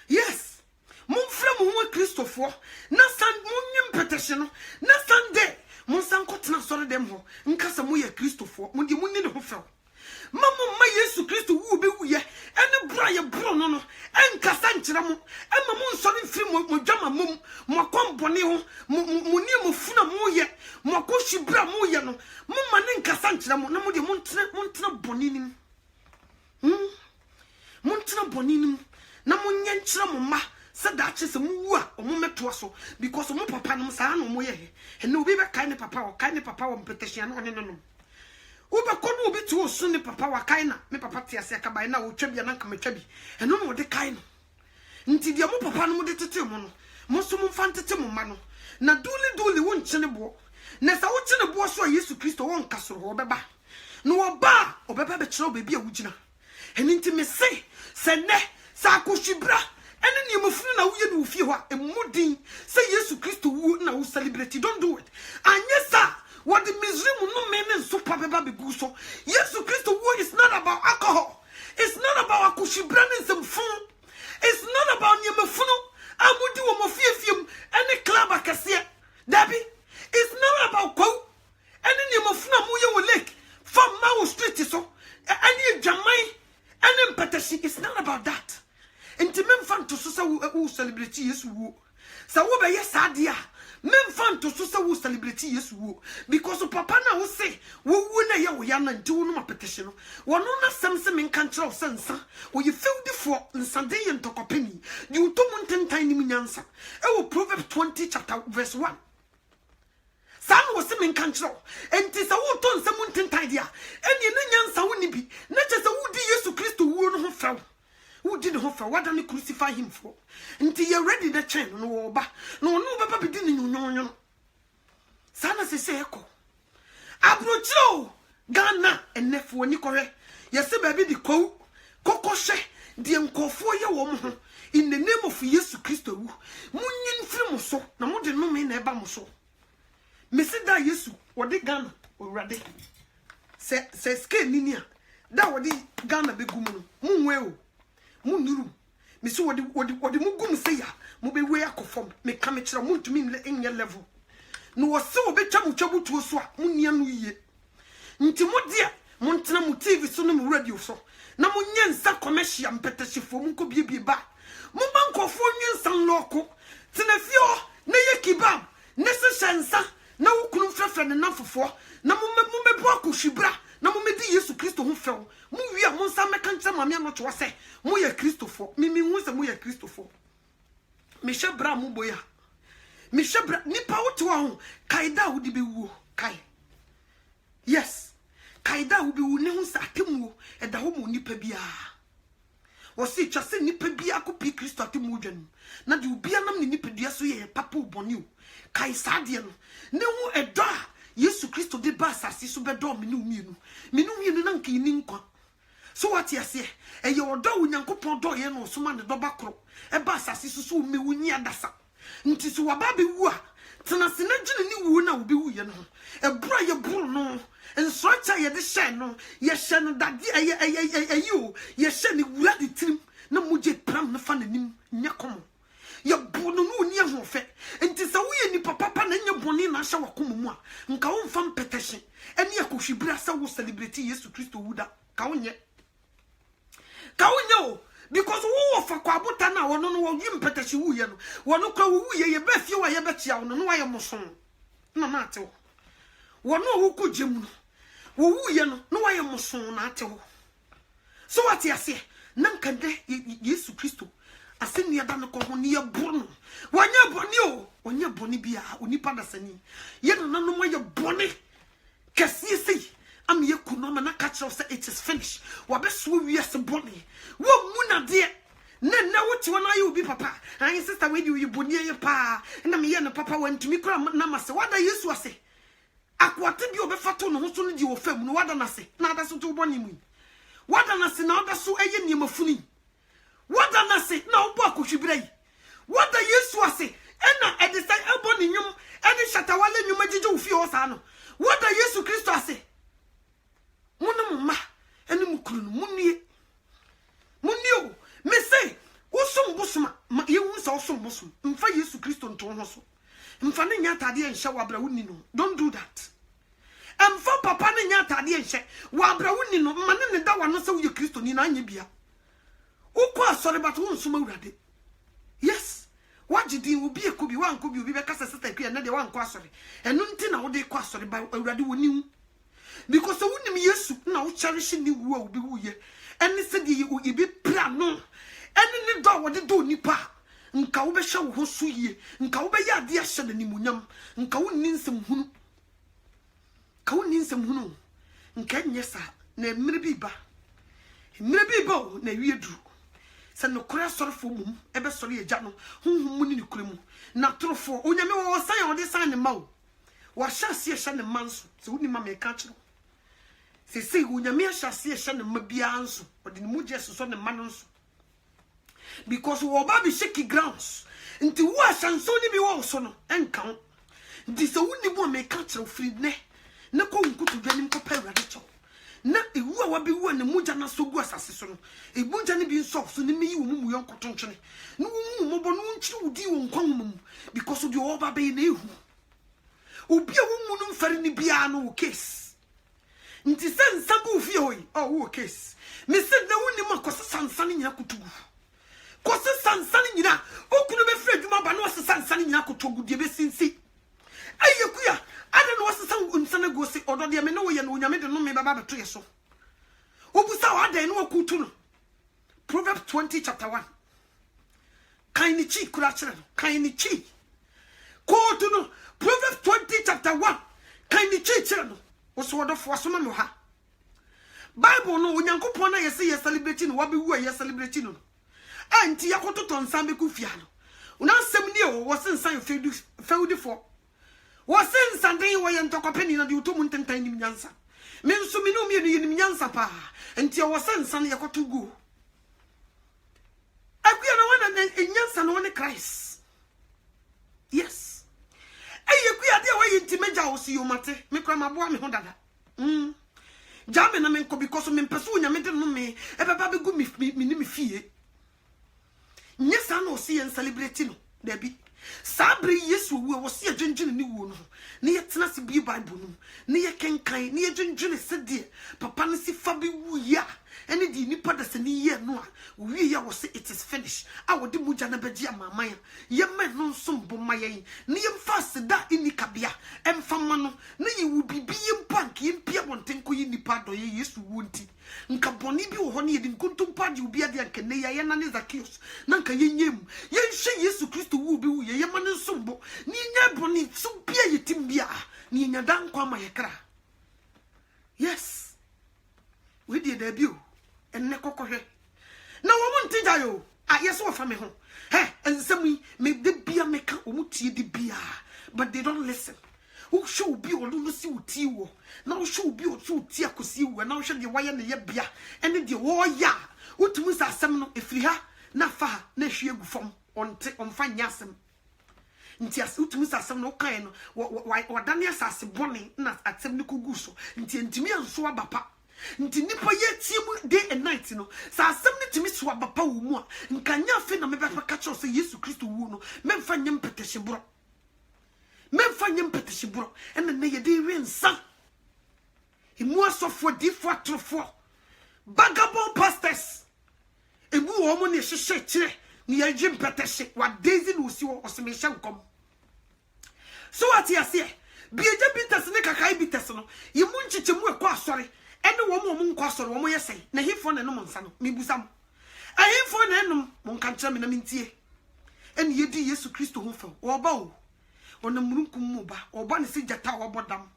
Yes, Mon from whom Christopher, na san munyam petition, na Sunday. Monsan kotena sore dem ho nkasa mo ye Christopher mo de munni ne ho fell mama ma Yesu Christo wu be wu ye ene bra ye bro no no enkasa nkira mo ema mo nsore firi mo dwama mom mo kombone ho mo ni mo funa mo ye mo koshi bra mo ye no mo ma ne nkasa nkira mo na mo de mo ntena boni nim mo ntena boni nim na mo nya nkira mo ma Sadachi se muwa o mo meto so because mo papa no sa na mo ye and no be kind papa o kind papa o petition no no Uba kono obi to so ne papa wa kai na me papa te ase aka bai na o twa bia na nka metwa bi eno no de kai no nti dia mo papa no mo de tete mo no mo so mo fa tete mo ma no na duli won chene bo na sa wo chene bo so Yesu Kristo won kasoro ho beba no oba obeba be kire oba bia wugina eni nti me se ne sa akoshibra ene ni mofunu na wo ye no fie ho emudin say Yesu Kristo wu na wo celebrate. Don't do it anyesa what the Muslim no men so papa be go so Yesu Kristo wu is not about alcohol, it's not about akushibra and some fun, it's not about nyemafunu amudi wo mofiefiem ene club akase dabi, it's not about ko ene nyemafunu amu ye wo lake from Mawo street so ene jamai ene mpatashi. It's not about that. Enti memfan to so wo celebrate Yesu wo sa wo be yesadia memfan to so wo celebrate Yesu wo because papa na wo say wo wu na ye wo ya na nti wo no mapetition no wono na semse men kan kire wo sensa wo ye field for nsande ye ntokopeni di utomu ntentan ni nyansa e wo Proverbs 20 chapter verse 1 san wo se men kan kire enti sa wo to nsem ntentan dia eni ne nyansa wo ni bi na che sa wo di Yesu Kristo wo no ho fraw. Who did the offer? What did you crucify him for? Until you're ready the chain, no, Baba didn't know. Sana se echo. Abrocho, Ghana, and Nefu Nicole. Yes, baby, the Coco she, the uncle for your woman. In the name of Jesus Christo, Munyan Frimoso, no more than no man ever so. Missy da Yesu, what they Ghana already. Says K Linia. That what the Ghana be gumu. Moonwell. Munuru me so wodi mugum say ya mo be we akofom me ka me kire mo ntumi enye level no wo se obetwa mo twabutuo so a munnia no yiye nti mo dia mo ntena mo TV so no mo radio so na mo nyensa commercial mpetashifo mo ko biebie ba mo bankofo nyensa nloko tena fio na ye kibam ne se shansa na wo kunu frefre ne nafofo na mo mebo akohwibra na mo medi Yesu Kristo ho few mo wi a mo nsa meka nche mame no to se mo ye Kristofo mi hu se mo ye Kristofo me hwebra mo boya me hwebra nipa woto ho kaida wo di be wuo kai yes kaida wo be wu ne hu sa atemu e da ho mo nipa bia wo si twa se nipa bia ko pi Kristo atemu dwan na de ubia nam ne nipa dua so ye papa oboni o kai sadie no ne hu edo a Yesu Kristo de ba asase so be do me no mienu na nka ni nkwa so what you say e ye odo Onyankopon do ye no so ma ne do ba kro e ba asase so me wunyi adasa nti so waba be wu a tena se na gine ni wu na obi wu ye no e bra ye buru no enso cha ye de hye no ye hye no dade ayo ye hye ni wura de tirim na muje pram na fa nanim nya komo ye bono no ni ahofe enti sa wo ye ni papa na nya boni na hye wakomo mu a nka wo mfam petition eni akohwibira sa wo celebrate Yesu Kristo wuda ka wonye because who for Kwabota na wono no wo yim petition wu ye no wono kwa wu ye be fie wa ye be tia wono no wa ye moson na na ate wono wo ko gemu no wo wu ye no no wa ye moson na ate so what you say nan kan de Yesu Kristo aseni ada no ko ho ne ye bono wanya boni o onya boni bia onipa da sani ye no nanom ye boni kesi sei am ye kunoma na catch us it is finished wabeso wiase boni wo muna de na wuti wona ye obi papa an sister we you boni ye pa na me ye no papa wantumi kura na mase wada Yesu ase akwate bi obefato no ho so no di ofam no wada nase na ada so to boni mu wada nase na ada so eye niam afuni wada nase na obo akohwibrai wada Yesu ase ena edisai ebo ni nyum ene shatawale nyum agije ofi o sa no wada Yesu Kristo ase munum ma ene mukuru no munnie o me say usum busuma yewu so usum busum mfa Yesu Kristo nto ho so mfa ne nya tade enhye wabra wuni no don't do that mfa papa ne nya tade enhye wabra wuni no ma ne da wano se wo Kristo ni na anya bia ukwa asore bato unsuma urade yes wajidi obi ekobi wankobi obi be kasa sister kua na de wanko asore enu nti na wo de kwa asore ba urade woni because wonim Yesu na wo cherish ni wu a obi wuye eni se de ibi pra no eni ne do wo de do nipa nka wo be hye wo so yie nka wo be ya de ahye na nimunyam nka wo ninsem hunu ka wo ninsem hunu nka nyesa na emire bi ba na wie duru se no kura sorfo mum ebe sori eja no hunhum mu ni kuremu na trofo onyame wo san o de san ne ma o wa hyase hye ne manso se woni ma me ka kire se onyame hyase hye ne ma bia anso o de mu jesu so ne ma no nso because wo ba bi shaky grounds nti wo asanso ni bi wo so no enka ho nti se woni mu me ka kire free ne ko nkutu dwanim ko pa urade cho na ewu a wabi wu na muja na so gu asase so no ebuja ne bi nso so ne meyi wo mu yon kotontwene no wo mu bo no nchiri wudi wo nkwa mu because of the over be na ehu obi a wo mu no mfare ne bia no wo case nti se nsabu fie hoyi wo case me se na woni makoso sansane nyina kutugu koso sansane nyina okunu be fira dwuma ba no se sansane nyina kutugu de be sinsi ayekuya ada no wase san unsana go se odo de me no ye no nyame de no me baba beto ye so obusa wa ada no akutu no Proverbs 20 chapter 1 kaini chi kura kire no kaini chi kotu no Proverbs 20 chapter 1 kaini chi kire no oso wodo fo so ma ha Bible no onyankopon na ye se ye celebrate no wabe wu ye celebrate no anti yakoto ton sambe ku fia no una sem ni o wose nsan feudi for wasen sanden wo ye ntokopeni na de utomu ntentan nim nyansa me nso me no me ni nim nyansa pa enti wasen san ye kotogu akuya na wana nyansa no ne Christ yes ayekuya de wa ye ntimeja wo si yo mate me kra maboa me ho dada jame na me nko because me mpeso nyame de no me ebeba be gu me ni me fie nyesa no si ye celebrate no debi sabre Yesu wo se adwendwene ni wo no ne yetena se bi Bible no ne ye kenkan ne ye dwendwene se de papa ne si fa bi wu ya ene di nipa da se ne ye no a wi ya wo se it is finished a wo de muja na baji amama ya ye men no nsom bo mayen ne ye mfa se da inikabia emfa ma no ne ye wu bibi ye mpank ye mpia bonten ko ye nipa do ye Yesu wo nti nka boni bi wo ho ne ye di nkuntum padi obi ade anka ne ya na ne Zacchaeus na nka ye nyem ye hye Yesu Kristo wu bi wu ye ma ne nsombo ni nya boni so bia ye timbia ni nya dan kwa ma ye kra yes we di da bio enne kokohwe na wo mu ntija yo yes wo fa me ho ensemi me de bia me ka o mu tie de bia but they don't listen who show be o lu si uti wo na wo show be o so uti akosi wo na wo hwe de waye ne ye bia ene de wo ya utumu sa asem no efiri ha na fa na hwe egu fom onte onfa nyasem nti as utumu sa asem no kan no wadane asase bone na atem ne kugu so nti ntimi anso abapa nti nipa ye tiemu day and night no sa asem ne timi so abapa wo mu a nkanya afi na mebeka ka cho se Yesu Kristo wu no memfa nyem peteshibro ene ne ye de wensa emu asofo difo atrofo vagabond pastors emu wo mo ne hyehyɛ kire ne ye dwem peteshe wa daisy no si wo oseme hye nkom so what you say bieje bites ne kakai bites no ye mu nchichemu ekɔ asɔre ene wo mo nko asɔre wo mo yesɛn na hifo na no mo nsa no mebusam ahifo na enum mo nka nkyerɛ me na mentie ene ye di Yesu Kristo ho fa wo ba o ona murunkum mu ba oba ne se jata wo bodam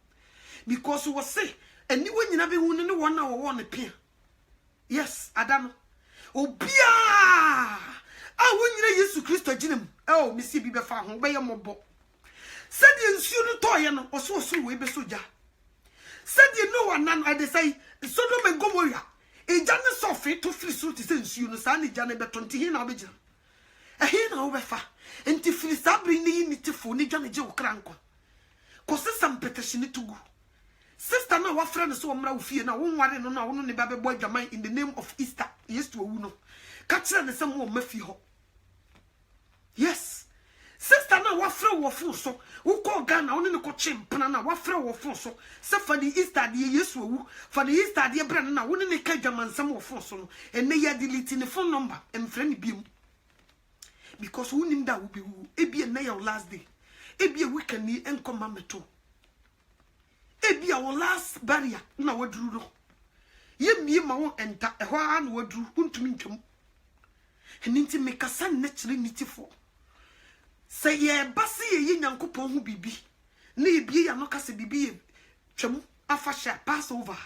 because wo se eni wo nyina be hu ne wo na wo ne pia yes adano obia wo nyina Yesu Kristo ginam mi si bi be fa ho be ye mobo said the ensuing toy or so we be soja. Said you know one none, I say, Sodom and Gomorrah. A Janus of it to free suit is ensuing, Sandy Janet 20 hin Abidjan. A hin over and to free Sabri need to phone Janet Joe Cranko. Cause some petition to go. Sister, now what friend is so fear now, one worry no only baby boy Jamai in the name of Easter. Yes, to a uno. Catch her some more Murphy. Yes. Sister, now what friend was full so who call Ghana only no coaching panana what friend was full so. So for the Easter, dear, yes, for the Easter, dear Brandon, I wouldn't make Jaman some more for so. And they are deleting the phone number and friendly beam. Because who named that will be who? It be a nail last day. It be a weekend and command too. It be our last barrier. Now what drew? Ye me my own enter a while what drew to me. And into make a son naturally nitty for. Say ye bassy ye yankupon who be. Nay be a knockers a bibi. Chamu afasha pass over.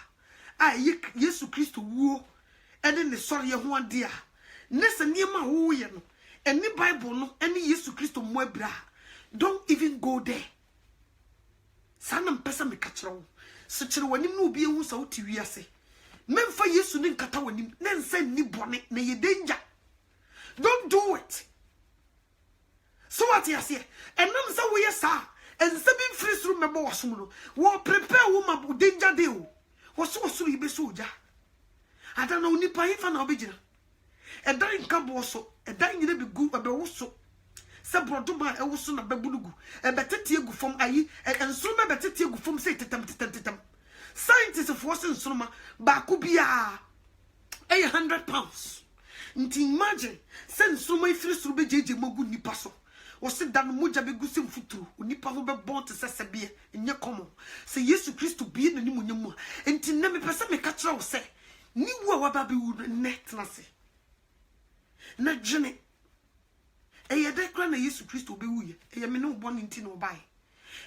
I Yesu Christ woo. And then the sorry one dear. Nessa near my woo yen. And the Bible no any Yesu Christ mwebra. Don't even go there. Sanam pesa me kachro. Such a one no be a who's out to say. Men for Yesu nin kata wanim, nen send ni bonnet, na ye danger. Don't do it. So what you say? And none so we are, and 7 freeze room member was soon. War prepare woman danger deal. Was so sweet be soldier. I don't know nipa if an obedient. A dying cab also, a dying be good about also. Sabroduma also na babulugu. A better tiago from ayi, and so my better tiago from say tetam. Scientists of Western Soma, Bakubia 800 pounds. Imagine, send so my first to be JJ Mogu Nipaso. Or sit down Muja be gusim futu, Nipa who be born to Sasabia in your common. Say yes to Christ to be in the Nimunyama. And Tinami Pesame Catcher say, Niwa Wababi net nasi. Not Jenny. A decran a yes to Christ to be we. A no born in tin or buy.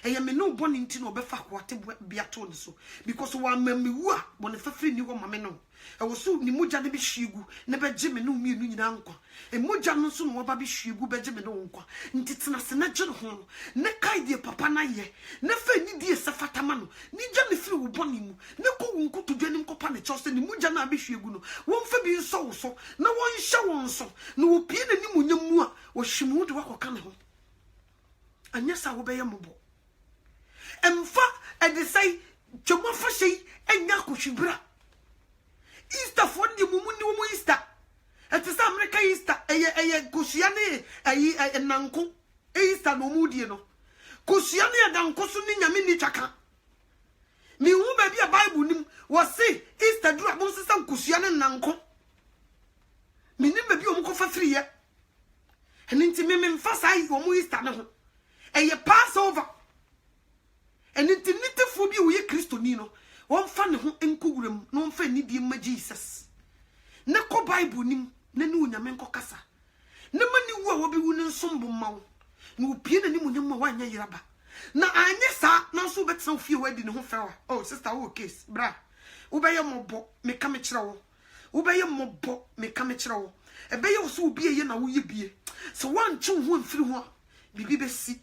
I am no born in tin or befa what be at all so. Because one memmy woo, when if a free new woman no. I was soon the Muja be shigu, never Jimmy no me in uncle. A Muja no soon what baby shigu, Benjamin uncle. Nititsna senator home. Nekai dear papa na ye. Never need dear Safatamano. Nijani flew bonim. Neko uncle to Jenim Copani Chos and the Mujana be shiguno. One for being so. No one show on so. No pin any munyamua or shimu to walk on home. And yes, I will be a mobile. And fa and they say Jomafashi and Yakushibra. Easter for the Mumu Easter. At the America Easter, a Cushiane, a Nanko, Easter no Mudiano. Cushiane and Cosunia Minichaka. Me who may be a Bible was say Easter do a Moses and Cushiane and Nanko. Me never be on for 3 years. And into me fast I or Easter no. And you pass over. And into little phobia we Christo Nino. One fan who encouraged no fan need him Jesus. Nako Bible nim, Nenu Yamenko Cassa. No money will be winning some mouth. No pin any munima 1 year rubber. Now I nessa, now so bet some few wedding who fell. Oh, sister, oh, case, bra. Obey your mobo, make come a trow. Obey your mobo, make come a trow. A bay also be a yana will you be. So one chew one through one. Bibi see.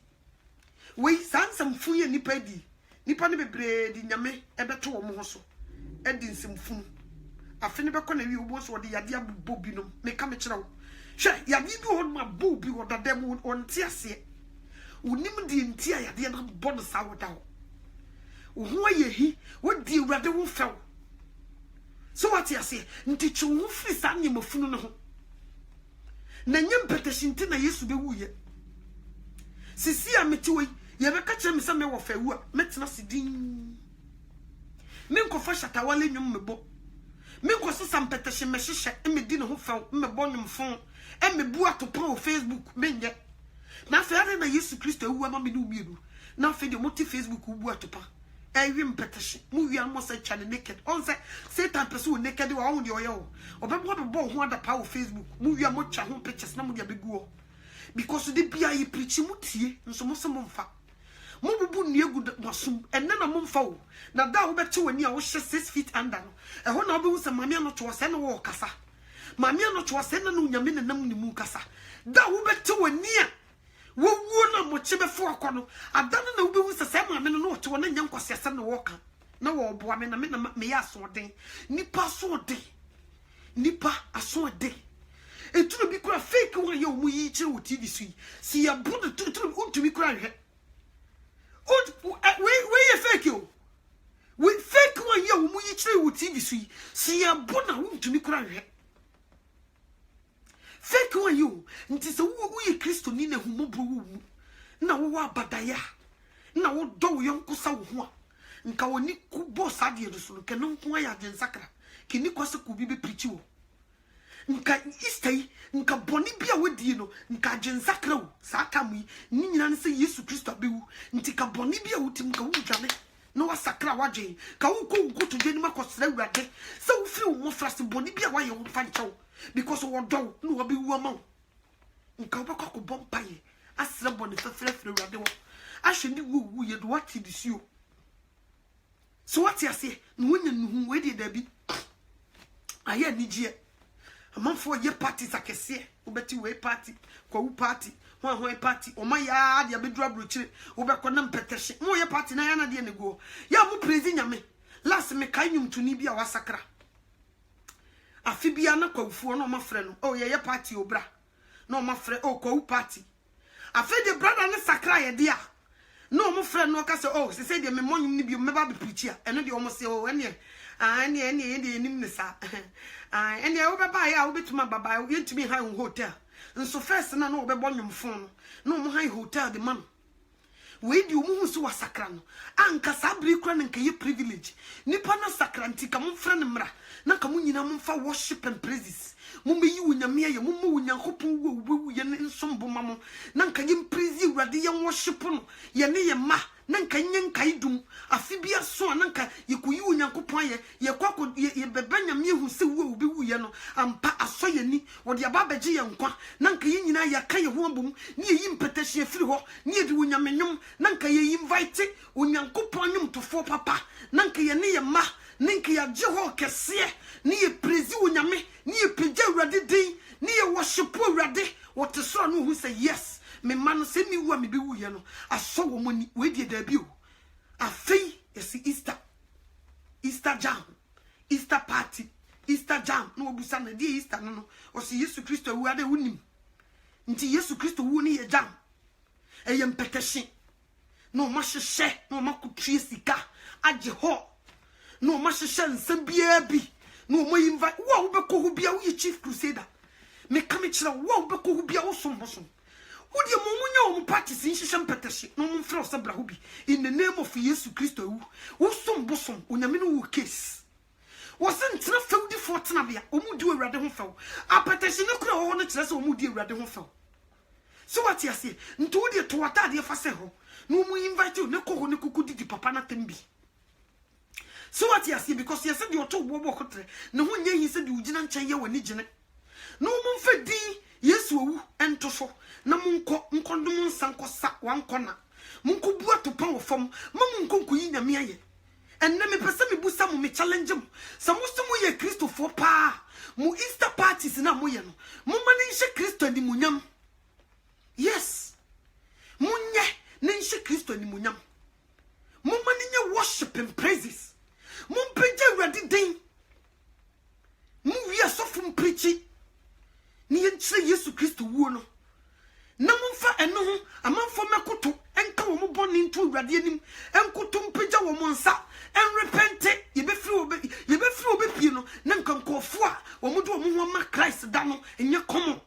Wait, some free and nipedi. Nipa be bread in yame, a better moso. Eddin some fun. I finish back on you once or the idea bobino, make come a trow. Sure, Yadibu on my booby or the devil on Tiasia. Unimu the entire idea of bonus sour down. Who are ye? What dear rather will fell? So what you say, teach you who free Sandy Mofuno. Nanyam petition tina used to be woo ye. Sisia metui, you ever catch me some of fair work, met not sidin. Minko fasha tawale nyum mebo. Minko some petition meshisha, and me dinner who fell, me bonum phone, and me bua to pro Facebook, menye. Now fair than used to Christo who am me do. Now for the multi Facebook who bua to pa. I win petition, move your almost a channel naked. On say time pursue naked or on your yo. Or but what a ball who had the power Facebook, move your much home pictures, no more big go. Because the BI preaching muti, and some monfa. Mobu near good wasum, and then a monfo. Now that will bet 2 and you 6 feet under. And when I was a mamma not to send a walk cassa. Mamma not to send a new yamin and namuni mukasa. That will bet 2 and near. What would wo chebe fo akono adana na wo be hu sese ma me no to na nya nkwasiase na wo ka na wo boa me na me ya so den nipa so den nipa aso den etunu bi kura fake one ye omu yi kire wo TV so yi si ya bodo tuturu utumi kura hwe we ye fake yo we fake one ye omu yi kire wo TV so yi si ya bodo utumi kura hwe fake one you nti se wo ye Kristo ni na humobro wo na wo abadaya na wo do yonko sa wo ho nka woni ku boss ade do so ke no nko ya den sakra ke ni kwase ku bi be preach wo nka istay nka boni bia wodi no nka den sakra wo sa kam yi ni nyina ne se Yesu Kristo abewu nti ka boni bia wotim ka wo dwane no wa sakra waje ka wo ko to dwani makosra urade se wo firi wo frase boni bia wa ye wo fa nchew because wo do no wa be wu ama nka wo ba ko bompaye asra boni fefere urade wo ahwe ni wu ye do what this you. So what you say? No one who waited there be. I hear Nigia. A month for your parties, I can say. Ubeti way party, kwa party, one party, or my yard, ya be drop roach, Uberconam petition. No, your party, Nayana de go. Ya mu praising me. Last me kainum to Nibia was sacra. A Fibiana kwa fu no my friend. Oh, ya party, obra. No, my friend, oh, kwa party. I fed the brother and the sacra, dear. No, my friend, no, case oh, she said, me money ni be never be preacher, and they almost say, oh, any nimnessa. And the over by I'll be to my baba, you to me high hotel. And so first, and I know about your phone, no more high hotel, the man. Wait, you move to a sacran, and Casabri cran and kay privilege. Nipana sacranti, come friend mra, Nakamunina for worship and praises. Mummy, you in a mere mumu in your hope, woo, yen some bomamo, Nanka yin praise you, radian worship, Yane ma, Nanka yen kaidum, a Fibia so Nanka, you could you in your copoye, your cock, ye bebanya me who say will be yano, and pa a soyani, or the ababaji and qua, Nanka yin ya kaya wombum, near yin petition flu, near the winyamenum, Nanka ye invited, unyan coponum to four papa, Nanka ye ma. Ninki ya jeho kesiye ni ye praise unyame ni ye peje urade din ni ye worship urade what so no who say yes me man say me wu me be wu ye no aso wo moni we die da bi o afei yes Easter jam no obusa na die Easter no o si Yesu Kristo wu ade wunim nti Yesu Kristo wu ni ye jam eye mpetehye no ma hyehyɛ no ma kutue sika agye ho no mashishan sembia bi no mo invite wo be ko bia wo chief crusader me come chira wo be ko bia wo sombosom wo de mo munya wo party sin hyehyem petehye no mo mfra osabra ho bi in the name of Jesus Christ wo sombosom onyame no wo case wo sentra fawdi fortena bia o mu di awurade ho faw apetehye no kura wo no kire se o mu di awurade ho faw so what you say nto wo de to wata de fa se ho no mo invite ne ko ho ne kuku di papa na tembi. So what you see because you said you to bobo kotre no ho nya yi said you gina nchen ye wani gine no mo mfa di Yesu owu ento so na mo nkondom nsanko sa wankona mo nkobu atopa wo fam ma mo nkonko yi nyame aye enne me pese me busa mo me challenge mo sa mo so mo ye Kristofo pa mo Easter parties na mo ye no mo mane nhye Kristo ni munyam yes mo nye ne nhye Kristo ni munyam mo mane nye worship and praises Mon peje urade den mu wi asofo preachi ni yenkyere Yesu Kristo wuo no na momfa eno ho amanfo mekoto enka wo mo boni nto urade anim enkoto mpeja wo mo nsa enrepente ye be firi obepie no na nkankofo a wo mo do wo ho ma Christ da no enye komo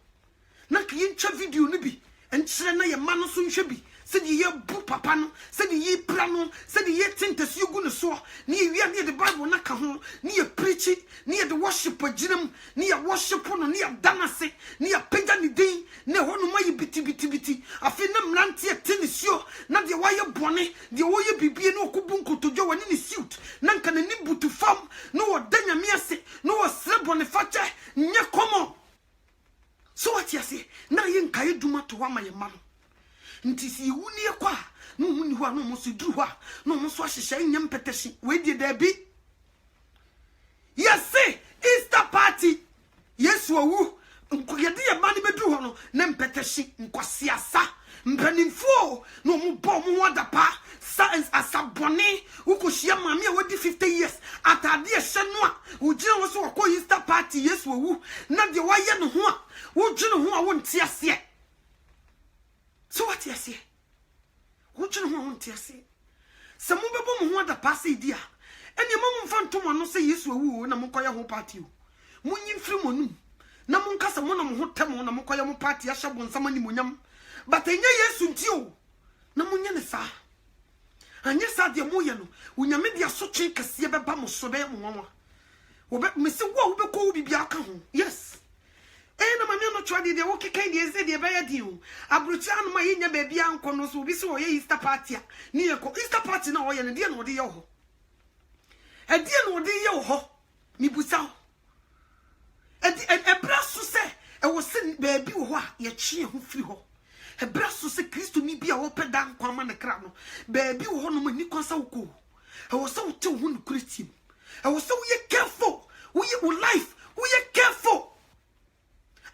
na ka yentwa video no bi enkyere na ye ma no so nhwe bi said ye bu papa no said ye prano said ye tintas you go no so ni wi an the Bible na ka ho ni ye preach ni the worship aginam ni ye worship no ni danase ni ye pega ni din na ho no mayi biti afi na mrante ye tenisio na de waye bone de wo ye bibie no okubu nkotodwo wani ni suit na nka na ni butu fam no wo danya miase no wo srebone fache nye komo so what you say na ye nkae duma to wa maye ma nti si wuni ekwa no wuni ho no mo so duru ho no mo so ahyehye nyam petehye we die da bi yes Easter party Yesu owu nkoyede ye ma ne beduru ho no na mpetehye nkosiasa mpanimfo no mu bom wada pa science asabone ukohia mame a wadi 50 years atade ehye no a ugire wo so wako Easter party Yesu owu na de waye no ho a wugire ho a wonte ase so what you say wugire ho a wonte ase se mo bebo mo ho ada pa se dia ene mo mfa ntomo no se Yesu owu na mo koye ho party o munyi mfiri mo num na mo nkasa mo na mo ho tem na mo koye mo party a hyebo nsama ni monyam but enye Yesu ntio na munye ne sa anye sa de mo ye no unyame de asotwe kase beba mo so be mo nwa obe mesi wo be ko bibia aka ho yes na mame no twade de wo kekan de eze de be ya di o abruchi anu ma yenya ba bia anko no so obi se wo ye Easter party a ni ye ko Easter party na wo ye ne de na wo de ye ho e de na wo de ye ho mi busa e bra so se e wo se ba bi wo ho a ye twe ho firi ho ebra so se Kristo ni bia wo peda nkwama ne kra no ba bi wo no mani kwansa wo ko e wo se wo te wo no Christian e wo se wo ye careful wo ye wo life wo ye careful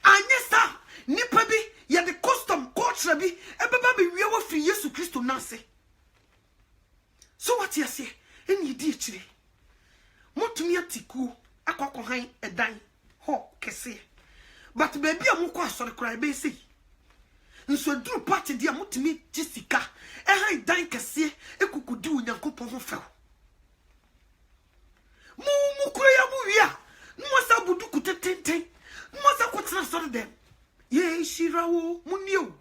anyesa nipa bi ye the custom culture bi e beba be wie wo firi Yesu Kristo nase so what you say eni di chire motumi atiku akoko han edan ho kese but baby amukọ asore kra be sei nso duru party dia mutimi jisika han dan kese ekukudi Onyankopon ho few mu kura ya mu wia no sa budu kutetenten no sa kwotena sore dem ye shirawo munio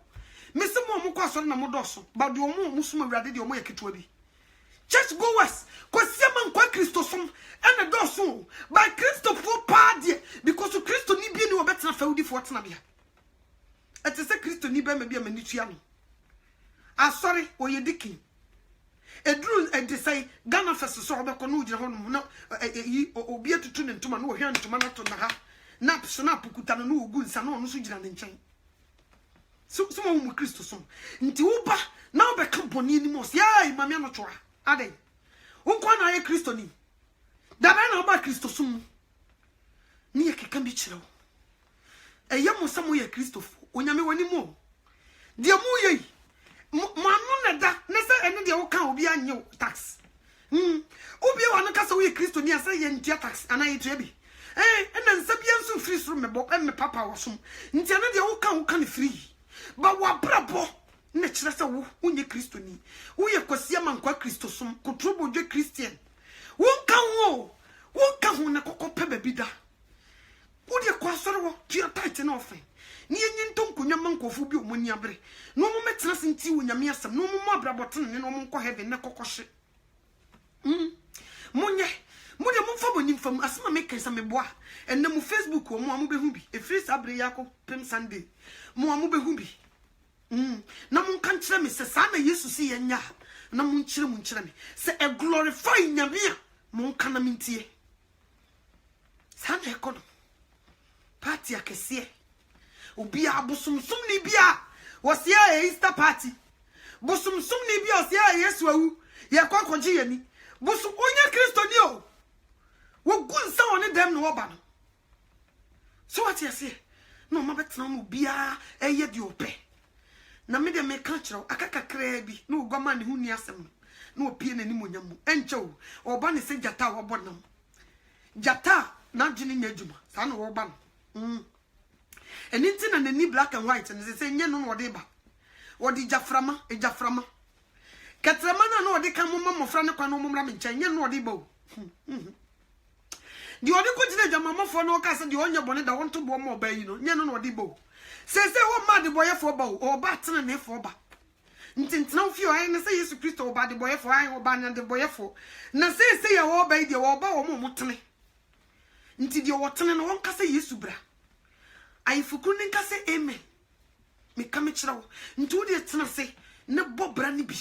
mese mo mukọ asore na modoso ba de omo musuma wrade de omo yeketo bi church goers kwasiama nkwa Kristo som ene doso by Kristo for party because Kristo ni bi ni obetena fawudi for tena bia ete se Kristo ni ba ma bia mani tua no asori oyediki edru edisai Ghana fest so obekọ no ugire ho no na obi atutu ne ntoma no ohia ntoma na to na ha na snap kuta no ogu nsa no no so gira ne nchen so mo Kristo som nti uba na obeka boni ni mo se ai mame no toa ade unkwa na ye Kristo ni da ba na oba Kristo som ni ye keka bi kire wo eye mo samo ye Kristo onyame wani mo de mu ye mo anu na da na se ene de wo kan obi anye tax obi wa no ka se wo ye Kristo ni asa ye ntia tax ana ye trebi ena nsa bia nso free suru mebo me papa wo som ntia na de wo kan free ba wa brabo na kire se wo unye Kristo ni wo ye kwasia mankwa Kristo som kotrobo dwe Christian won kan ho na kokopɛ ba bi da wo de kwa sɔre wo tua tight na ofen ni enyi ntonkonya mankofu bi omoni abre no mo metena senti wo nyame asem no mo abraboten ne no mo nkɔ heaven na kokɔhye monye mo de mo fa bonim fam asema me kan sa me boa enne mo Facebook wo mo amobehu bi efiri sabre yakɔ pem Sunday mo amobehu bi na mo kan kire me se sa na Yesu si yenya na mo nkire me se e glorify nyame a mo kan na mentie sa na ekono party akese obi abosomsom ni bia wosia Easter party bosomsom ni bia wosia Yesu awu ye kwakɔgye yani bosom onye Kristo ni o wo gunsa woni dem no oba no so what you say no mabetena mo bia eye de opɛ na me de me ka kyerɛw akakakra bi na ogwama ne hu ni asɛm na opie nani monyam enkyɛw oba ne se jata wo bonam jata na dwene nya adwuma sa na wo ba no eninti na nani black and white ne se nye no wode ba wode jaframa katrama na wode ka mo mamofra ne kwa no momra me nkyɛn nye no wode ba o di wode ko gina jamamafo no ka se di onye bone da wonto bo mo ba yi no nye no wode ba o se wo ma de boyefo ba o ba tena ne fo ba ntintena ofio ai ne se Yesu Kristo o ba de boyefo ai o ba na de boyefo na se ya wo ba yi de wo ba wo mo tene nti de wo tene no won ka se Yesu bra ai fukuru ne ka se amen me ka me kira wo nti wo de tena se ne bo bra ne bi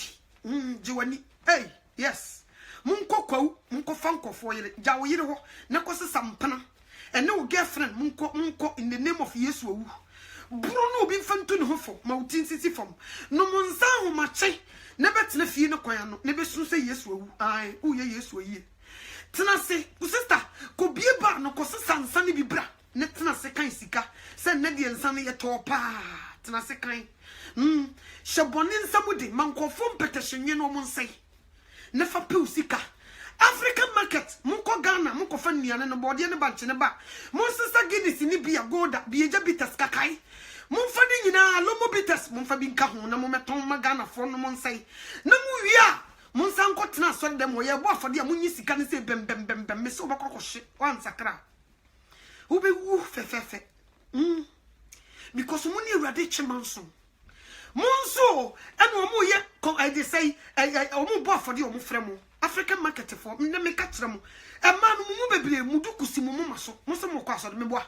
jiwani hey yes munko kwawu munko fankofo yire ja wo yire ho na ko se sampana ene wo girlfriend munko in the name of Yesu awu Bruno obi mfantu ne hofo ma utin sisi fom no monsa ho mache na betena fie ne kwan no ne besu se Yesu awu ai uye Yesu ayi tena se ku sister ko bie ba no ko se sansa ne bibra ne tena se kan sika se ne de nsa ne ye to pa tena se kan shebonin samudi mankofo mpetehyenye no mo nsai ne fa pe usika African market munko Ghana munko fa nuane no bode ne banche ne ba mon sisa Guinness ni bia golda bieja bites kakai mon fa ni nyina lomo bites mon fa bi nka ho na mo meton ma Ghana fo no mo nsai na mu wia mon san ko tena so dem wo ye bo afode a munyi sika ne se bem me se obakokoshe wan sakra wo be wu fe because money urade chimanso monso eno omo ye I dey say omo bo afode omo fremo African market for me make kire mo e ma no mu bebre mu dukusi mu maso mo se mo kwa so me boa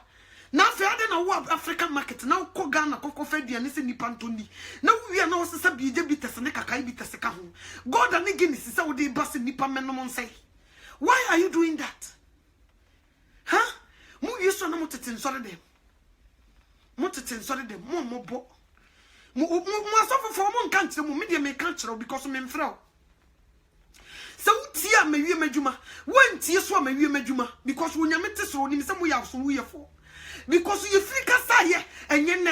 na fe ade na wo African market na ko Ghana ko fa duane se nipa ntoni na wi na wo sesa bieje bitese ne kakai bitese ka ho God and Guinness se wo dey bass nipa menom nsai. Why are you doing that? Huh? Mu yeso na mo tete nsore dem mo tete nsore dem mo bo mo asofo fo mo nka nkire mo me de me ka nkire because me mfra so utia mawie madwuma wantie so mawie madwuma because wonyame te so onim se mo ya so wo ye fo because you free kasa ye enye ne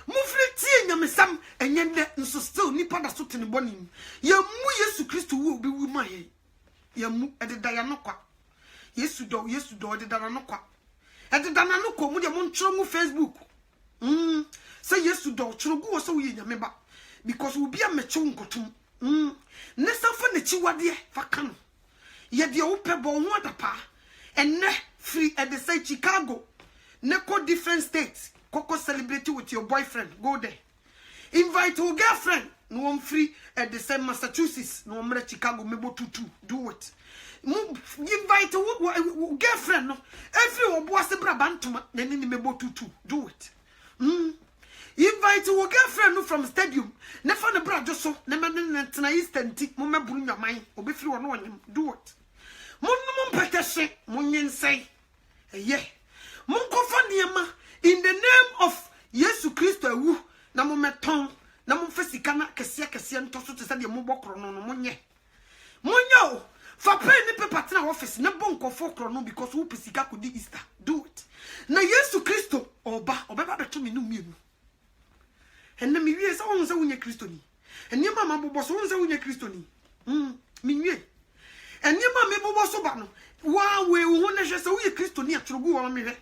mo free tie nyamesam enye ne nso still nipa da so tene bonim ye mu Yesu Kristo wo obi wu ma ye mu ededa ya no kwa Yesu do ededa na no kwa ededa na no ko mu de mo ntro mu Facebook say Yesu do chrogu wo so wo ye nyame ba because wo bia mecho nkotum ne sanfa ne chiwade fa kan ye de wo pebo ho adapa enne free at the say Chicago ne ko different states koko celebrate with your boyfriend go there invite your girlfriend no one free at the same Massachusetts no mre Chicago mebo tutu do it invite your girlfriend no every obo ase brabantoma ne ni mebo tutu do it invite your girlfriend no from stadium ne fa ne bra so ne men tena Eastern tea mo meburu nwaman obi free wono onyem do it monno mpetehye monyensai munkofa niema in the name of Yesu Kristo awu na mo meton na mo fasika na kese ntoso te se de mo bokro no monye fa pen ni paper tena office na bonkofo kro no because wo pesika ko di Easter do it na Yesu Kristo obeba beto me no mienu enne mi wie se won se wonye Kristo ni enne mama bobo so won se wonye Kristo ni mi wie enne mama bobo so ba no wa we wo ne hwe se wo ye Kristo ni atrogu wo me hwe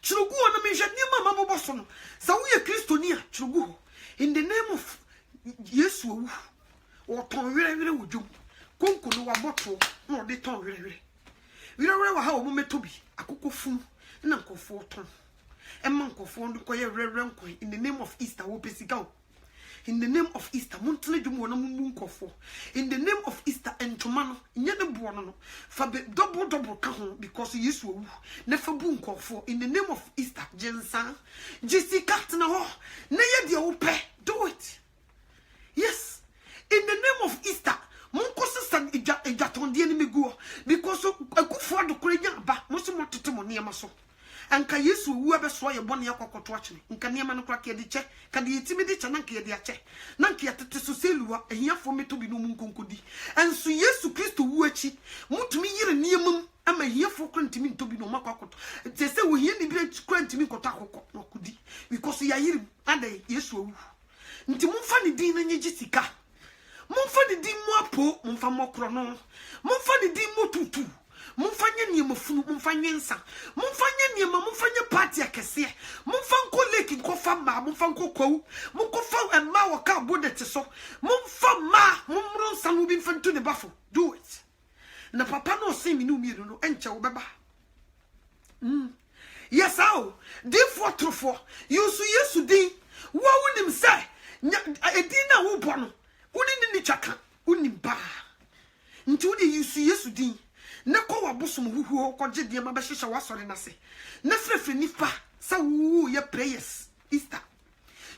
chrugu wo na me hwe enne mama bobo so no se wo ye Kristo ni atrogu in the name of Yesu wu o ton were wodwom konko no wa boto na o de ton were wa ha o mo metobi akokofum na nkofo ton emma nkofo ndo koye were in the name of Easter wo pesika in the name of Easter montene dwom wona mu nkofo in the name of Easter entoma no nye ne bo no fa double ka ho because Yesu awu na fa bu nkofo in the name of Easter jensa jessica tena ho na ye de wo pe do it yes in the name of Easter monko sesan ejatonde ni meguo because akufo adokore nya ba mo so motete mo niema so anka Yesu wu abeso ye bone yakokoto achene nka niema no kra ke de che ka de yetimi de che na nka ye de ache na nka yatete so seluwa ehiafo metobi no munkonkodi enso Yesu Kristo wu achi mutumi yire niemam ama ehiafo krantimi ntobi no makokoto te se wo hie ni bi krantimi koto akoko no kodi because ya yire ade Yesu wu nti mumfa ni din na nyeji sika mumfa ni din mu apo mumfa mokro no mumfa ni din mu tutu mumfa nyeniema funu mumfa nyensa mumfa nyeniema mumfa nye party akese mumfa nko leki nko fa ma mumfa nko kwawu mumko fa emma waka bodete so mumfa ma mumro nsa bi mfa ntu ne bafo do it na papa no se mi no mienu no enche wo beba yes how therefore trufo Yesu din wo wunim say edin na wo bono woni ni chaka unim ba nti wodi Yesu din ne ko wabosom huhuo ko gede ma be hyehyɛ wasɔre na se ne frefre nipa sa wu ye prayers Easter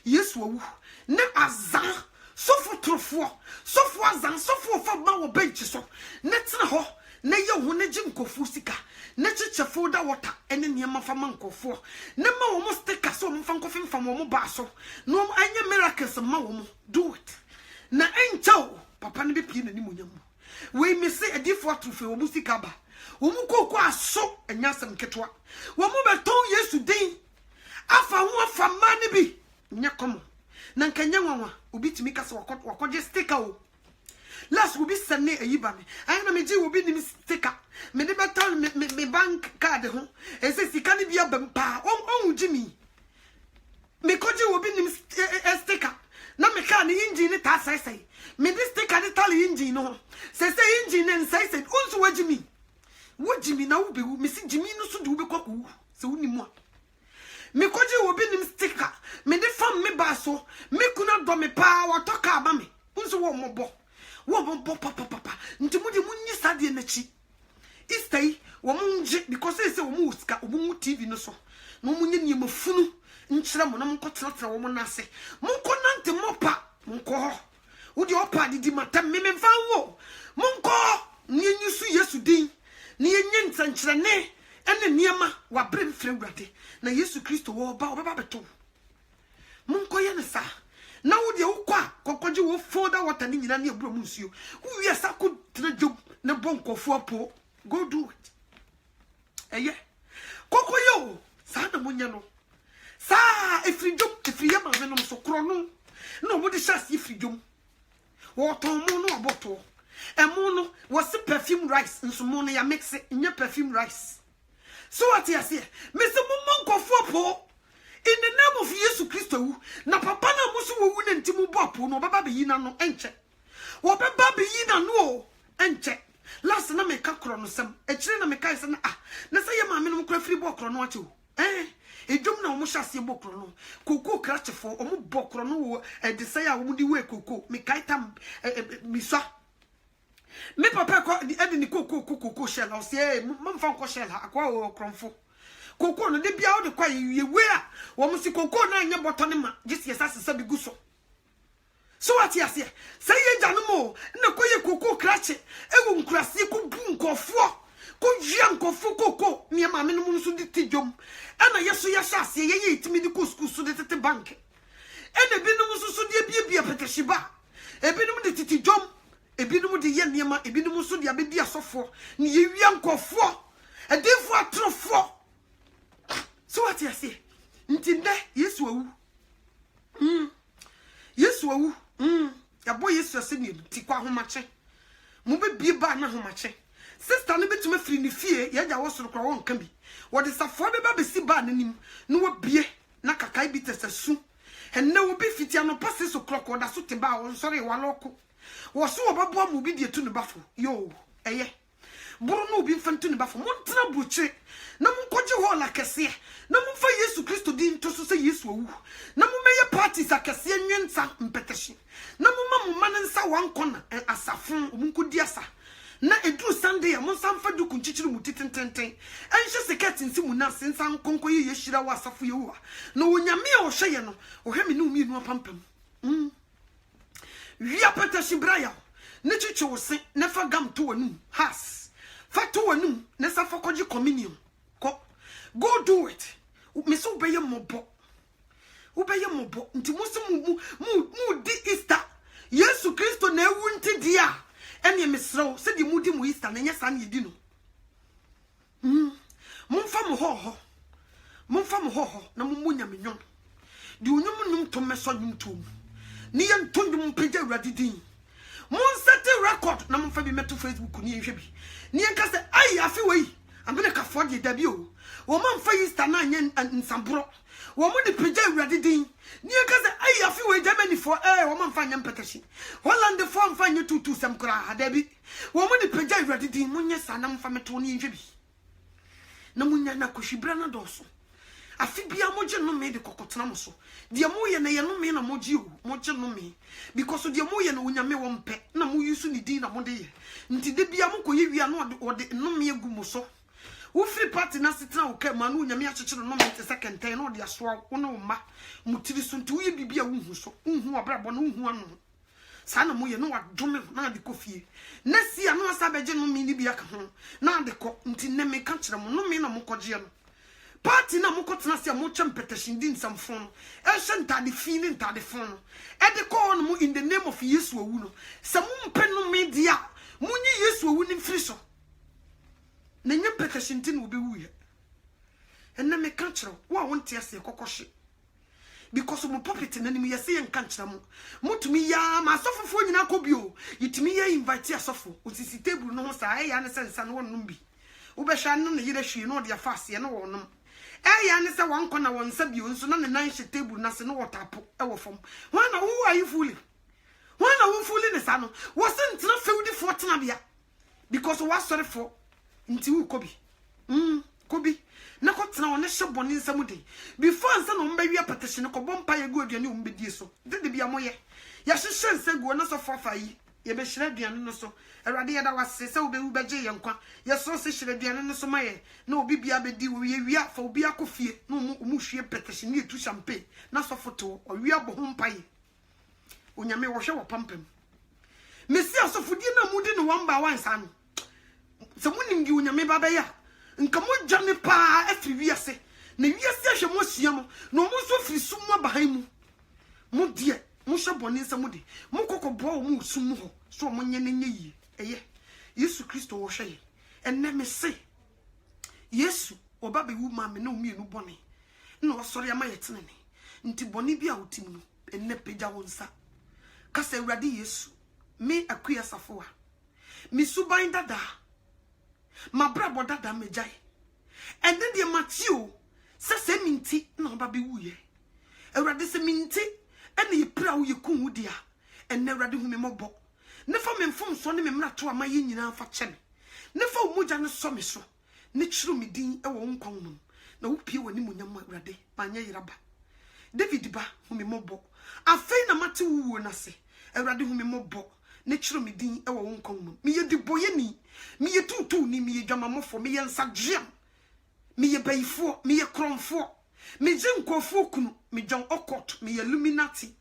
Yesu wu ne azan sofo trofo sofo azan sofo fa ma wo bench so ne tena ho ne ye ho ne gi nkofu sika ne chichefo da water ene niema fa ma nkofo ne ma wo mo sticker so mo fa nkofi mfa mo ba so no anya miracles ma wo mo do it na enchao papa ne be pie na ni monyam we me say edifo atrofe wo musika ba wo mu kokko aso enyasem ketwa wo mu beton Yesu din afa ho afa mani bi nya komo na nkanya nwanwa obi timi kasa wakoje sticker o last obi sene ayiba me ayi na meji obi nim sticker me de betal me bank card ho ese sika ni bia bampa on jimi me koje obi nim sticker na me ka ni engine ta sai me de sticker ni tal engine no se engine en sai unso wajimi na ube me si jimi no so de ube kwaku se woni mu a me koje obi nim sticker me de fam me ba so me kuna do me pa wa toka ba me unso wo mobo papa nti mu de munyi sade na chi istay wo munje because say wo mu sika wo mu TV no so no munye ni mafunu nkyira mo na mo kotratra wo mo na ase mo ko nante mopa mo ko wo de opa didi matam me fa wo mo ko nyenyusu Yesu din ni yenye ntsankyira ne ene niema wa brem frewrade na Yesu Kristo wo ba beto mo ko ye ne sa na wo de wo kwa kokoje wo folder water ni nyina na ebro mu nsuo wo wi asa ko tena job na bonkofo apo go do it eye kokoyo sa na munya no sa efrijom efriye ma me no so kro no mo de chance efrijom wo ton mo no aboto emu no wo se perfume rice nso mo no ya mix nya perfume rice so what you say me se mo monkofo apo in the name of Jesus Christ na papa na musu wo na ntimu bopo no baba be yina no enche wo baba be yina no enche last na me ka kro no sem e kire na me kai se na na se ye ma me no kra free bo kro no ache ejum na omo hyase bo kro no koko krachefo omo bo kro no wo de se ya wo di we koko me kai tam mi so me papa ko e ni koko shell o se mamfa ko shell akwa wo kromfo koko no de bia wo de kwa yewe a wo mo si koko na anya boto ne ma gisi yesa bi guso so what you say say ye janu mo na koye koko krache ewo nkurase ko bu nkofo ko jia nkofo koko me ma me no mu so de tidwom ana yeso ya hyase ye itimi di ko school so de tete bank ene bi no so de bia peteshiba ebi no de tidwom ebi no de ye niema ebi no so de abedi asofo ne ye wia nkofo edefo atrofo. So what you say? Ntinde Yesu awu. Yesu awu. Ya boy Yesu ase ni ti kwa homache. Mo be bie ba na homache. Sister no betuma firi ni fie, ya ja wo soro kwa won ka bi. Wo de safo be ba be si ba nanim. No wo bie na kakai bi tesasu. Enne wo be fiti ano passe so clock wo da so te ba wo sori wa loko. Wo so wo babo amu bi die tu ne bafo. Yo, eye. Buru no bi mfantu ne bafo. Mo ntena buche. Na mo koje ho la kese na mo fa Yesu Kristo din to so se Yesu awu na mo meye parties akese nwensa mpeteshi na mo ma mo manensa wankona asafon omunkodi asa na edu Sunday mo sanfa du kunchichiri mu titententen enhye seketi nsi mu na sensan konko ye yeshira wa asafo yewa na onyame a o hweye no o hwemi no mi nu apampam wia peteshi braya ne chicho wo se ne fa gam to wanu has fa to wanu ne safa koji communion go do it. Me so be ye mobo. Ubeye mobo. Nti mu di Easter. Yesu Kristo na ewu nti dia. Ene mesro se di mu di mu Easter na nya sa na yedi no. Mumfa mo ho. Mumfa mo ho na mumunya menyon. Di onyum num to meso nyum tom. Ni ye ntondum pagya radidin. Mon set record na mumfa bi meto Facebook ni ehwe bi. Ni enka se ai afi wei. Ambele ka for de dabi o. Wo man fa Easter na anya nsambro. Wo mo de pagya radidin. Ni enka se ai afi wei Germany for wo man fa anya mpetashi. Holland for mfa anya tutu sam kra dabi. Wo mo de pagya radidin munye sa na mfa meto ni ehwe bi. Na munya na koshibra na doso. Afi bia moje no me de kokotena mo so. De mo ye na ye no me na moje o. Moje no me. Because de mo ye na onyame wo mpe na mo yusu ni din na mo de ye. Nti de bia mo koye wia no de no me egu mo so. Wo free party na sitena wo ka ma no onyame akyekere no me te second ten no de asoa wo no ma. Mutiri so nti wo ye bibia wo hu so. Hu abrabo no hu ano. Sa na mo ye no wadome na de kofie. Na si ano asa beje no me ni bia ka ho. Na de ko nti ne me ka kire mo no me na mo koje no. Party na mukotena se mo chempeteshin din samfon e shenta de feeling ta de fon e de call no in the name of Yesu awu no se mo mpenu media munyi Yesu awu ni mfiri so na nyempeteshin tin obewu ye and na me kanchero wa wonte ase kokoshe because mo puppet na nim yesi en kanchera mo mutumi ya ma asofofo nyina kobio yitimi ya invite asofo osisi table no sa ya ne sensa no wonnom bi wo be hwa no ne yire hwie no de afase no wonnom ya ne se wanko na wonsa bio nso na ne nan hye table na se no wotapo e wo fom wana who are you fooling wana wo fooling ne sa no wo se ntina feudi fo tena bia because what sorry for nti wo kobi kobi na ko tena wona hye boni nsam de before nsa no mba wi petition ko bompa ye go aduane wo mbedie so de bia moye ya hye nsa go na so fofa yi ye be hye aduane no so awrade ye da wase se wo be wu beje ye nkwa ye so se hye aduane no so maye na obi bia bedi wo ye wia fa obi akofie na mu hwie petition ye tu champagne na so foto o wi abo ho mpaye onyame wo hwe wo pampam mesi asofodi na mudi no one by one sa no se munim gi onyame baba ya nka mo jame pa afri wiase na wiase ahwe mo sua mo no mo so firi sumu abahan mu mo die mo hye boni nsam de mo kokobo mo sumu ho so mo nye ne nye yi eye Yesu Kristo wo hwe enne me se Yesu oba be wu ma me na omienu boni na osori ama yetenene nti boni bia otim no enne peja wonsa kasa awrade Yesu me akuya safoa mi suban dada mabrabo dada mejai ende de matio se minti na oba be wuye awrade se minti ene yepra wo yekun wudia ene awrade hu me mobo ne fa me mfom so ne me mrato ama ye nyina fa che me ne fa wo moja ne so me so ne chiru me din e wo nkwan no na wo pie wani munyam awrade manya yiraba David ba hu me mobo afei na mate wuwo na se awrade hu me mobo ne chiru me din e wo nkwan no me ye diboye ni me ye tutu ni me ye dwamamofo me ye nsagyeam me ye bayifo me ye kronfo me je nkofo kunu me jon okot me ye illuminati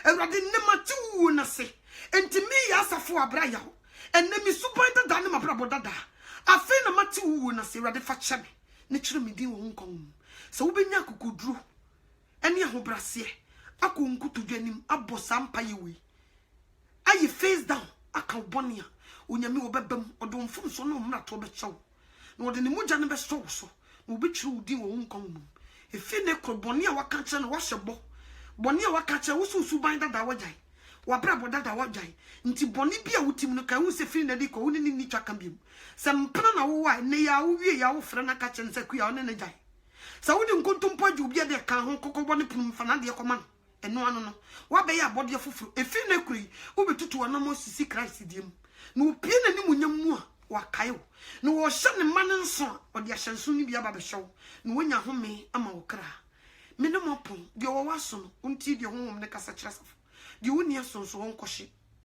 awrade ne mate wuwo na se enti me ya asafo abraya ho enne me suban dada ne mabrabo dada afei na mate wuwo na se awrade fa kyeme ne chiru me din wo nkwan se wo benya kokoduro ene ahobrase akonkutudwanim abosa mpaye we ayi face down aka bonia onyame wo bebam odomfo so no mra to be chew na wode ne muja ne be so so na obetwiri udi wo nkon mu efi ne kro bonia waka kye na wo hyebo bonia waka kye wo susu ban dada wajai wabrabo dada wajai nti boni bia wutim no kan wo se fi na di ko wo ni ni twaka biem se mpena na wo wa ne ya wo wie ya wo frɛ na ka kye nse ku ya wo ne ne jai sa wo di nkontompo aju bia de kan ho kokobɔ ne pum fa na de kɔma eno ano no wa be ya abode foforo efi na kuri wo betutu na mo sisi Christ diem na opie na ni munyam mu a wakayo na wo hye ne man nso a ode ahyenso ni bia ba be hyew na wonya home ama wo kra me ne mo pon de wo waso no unti de honhom ne kasa kyerɛ safo de woni asonso won kɔhye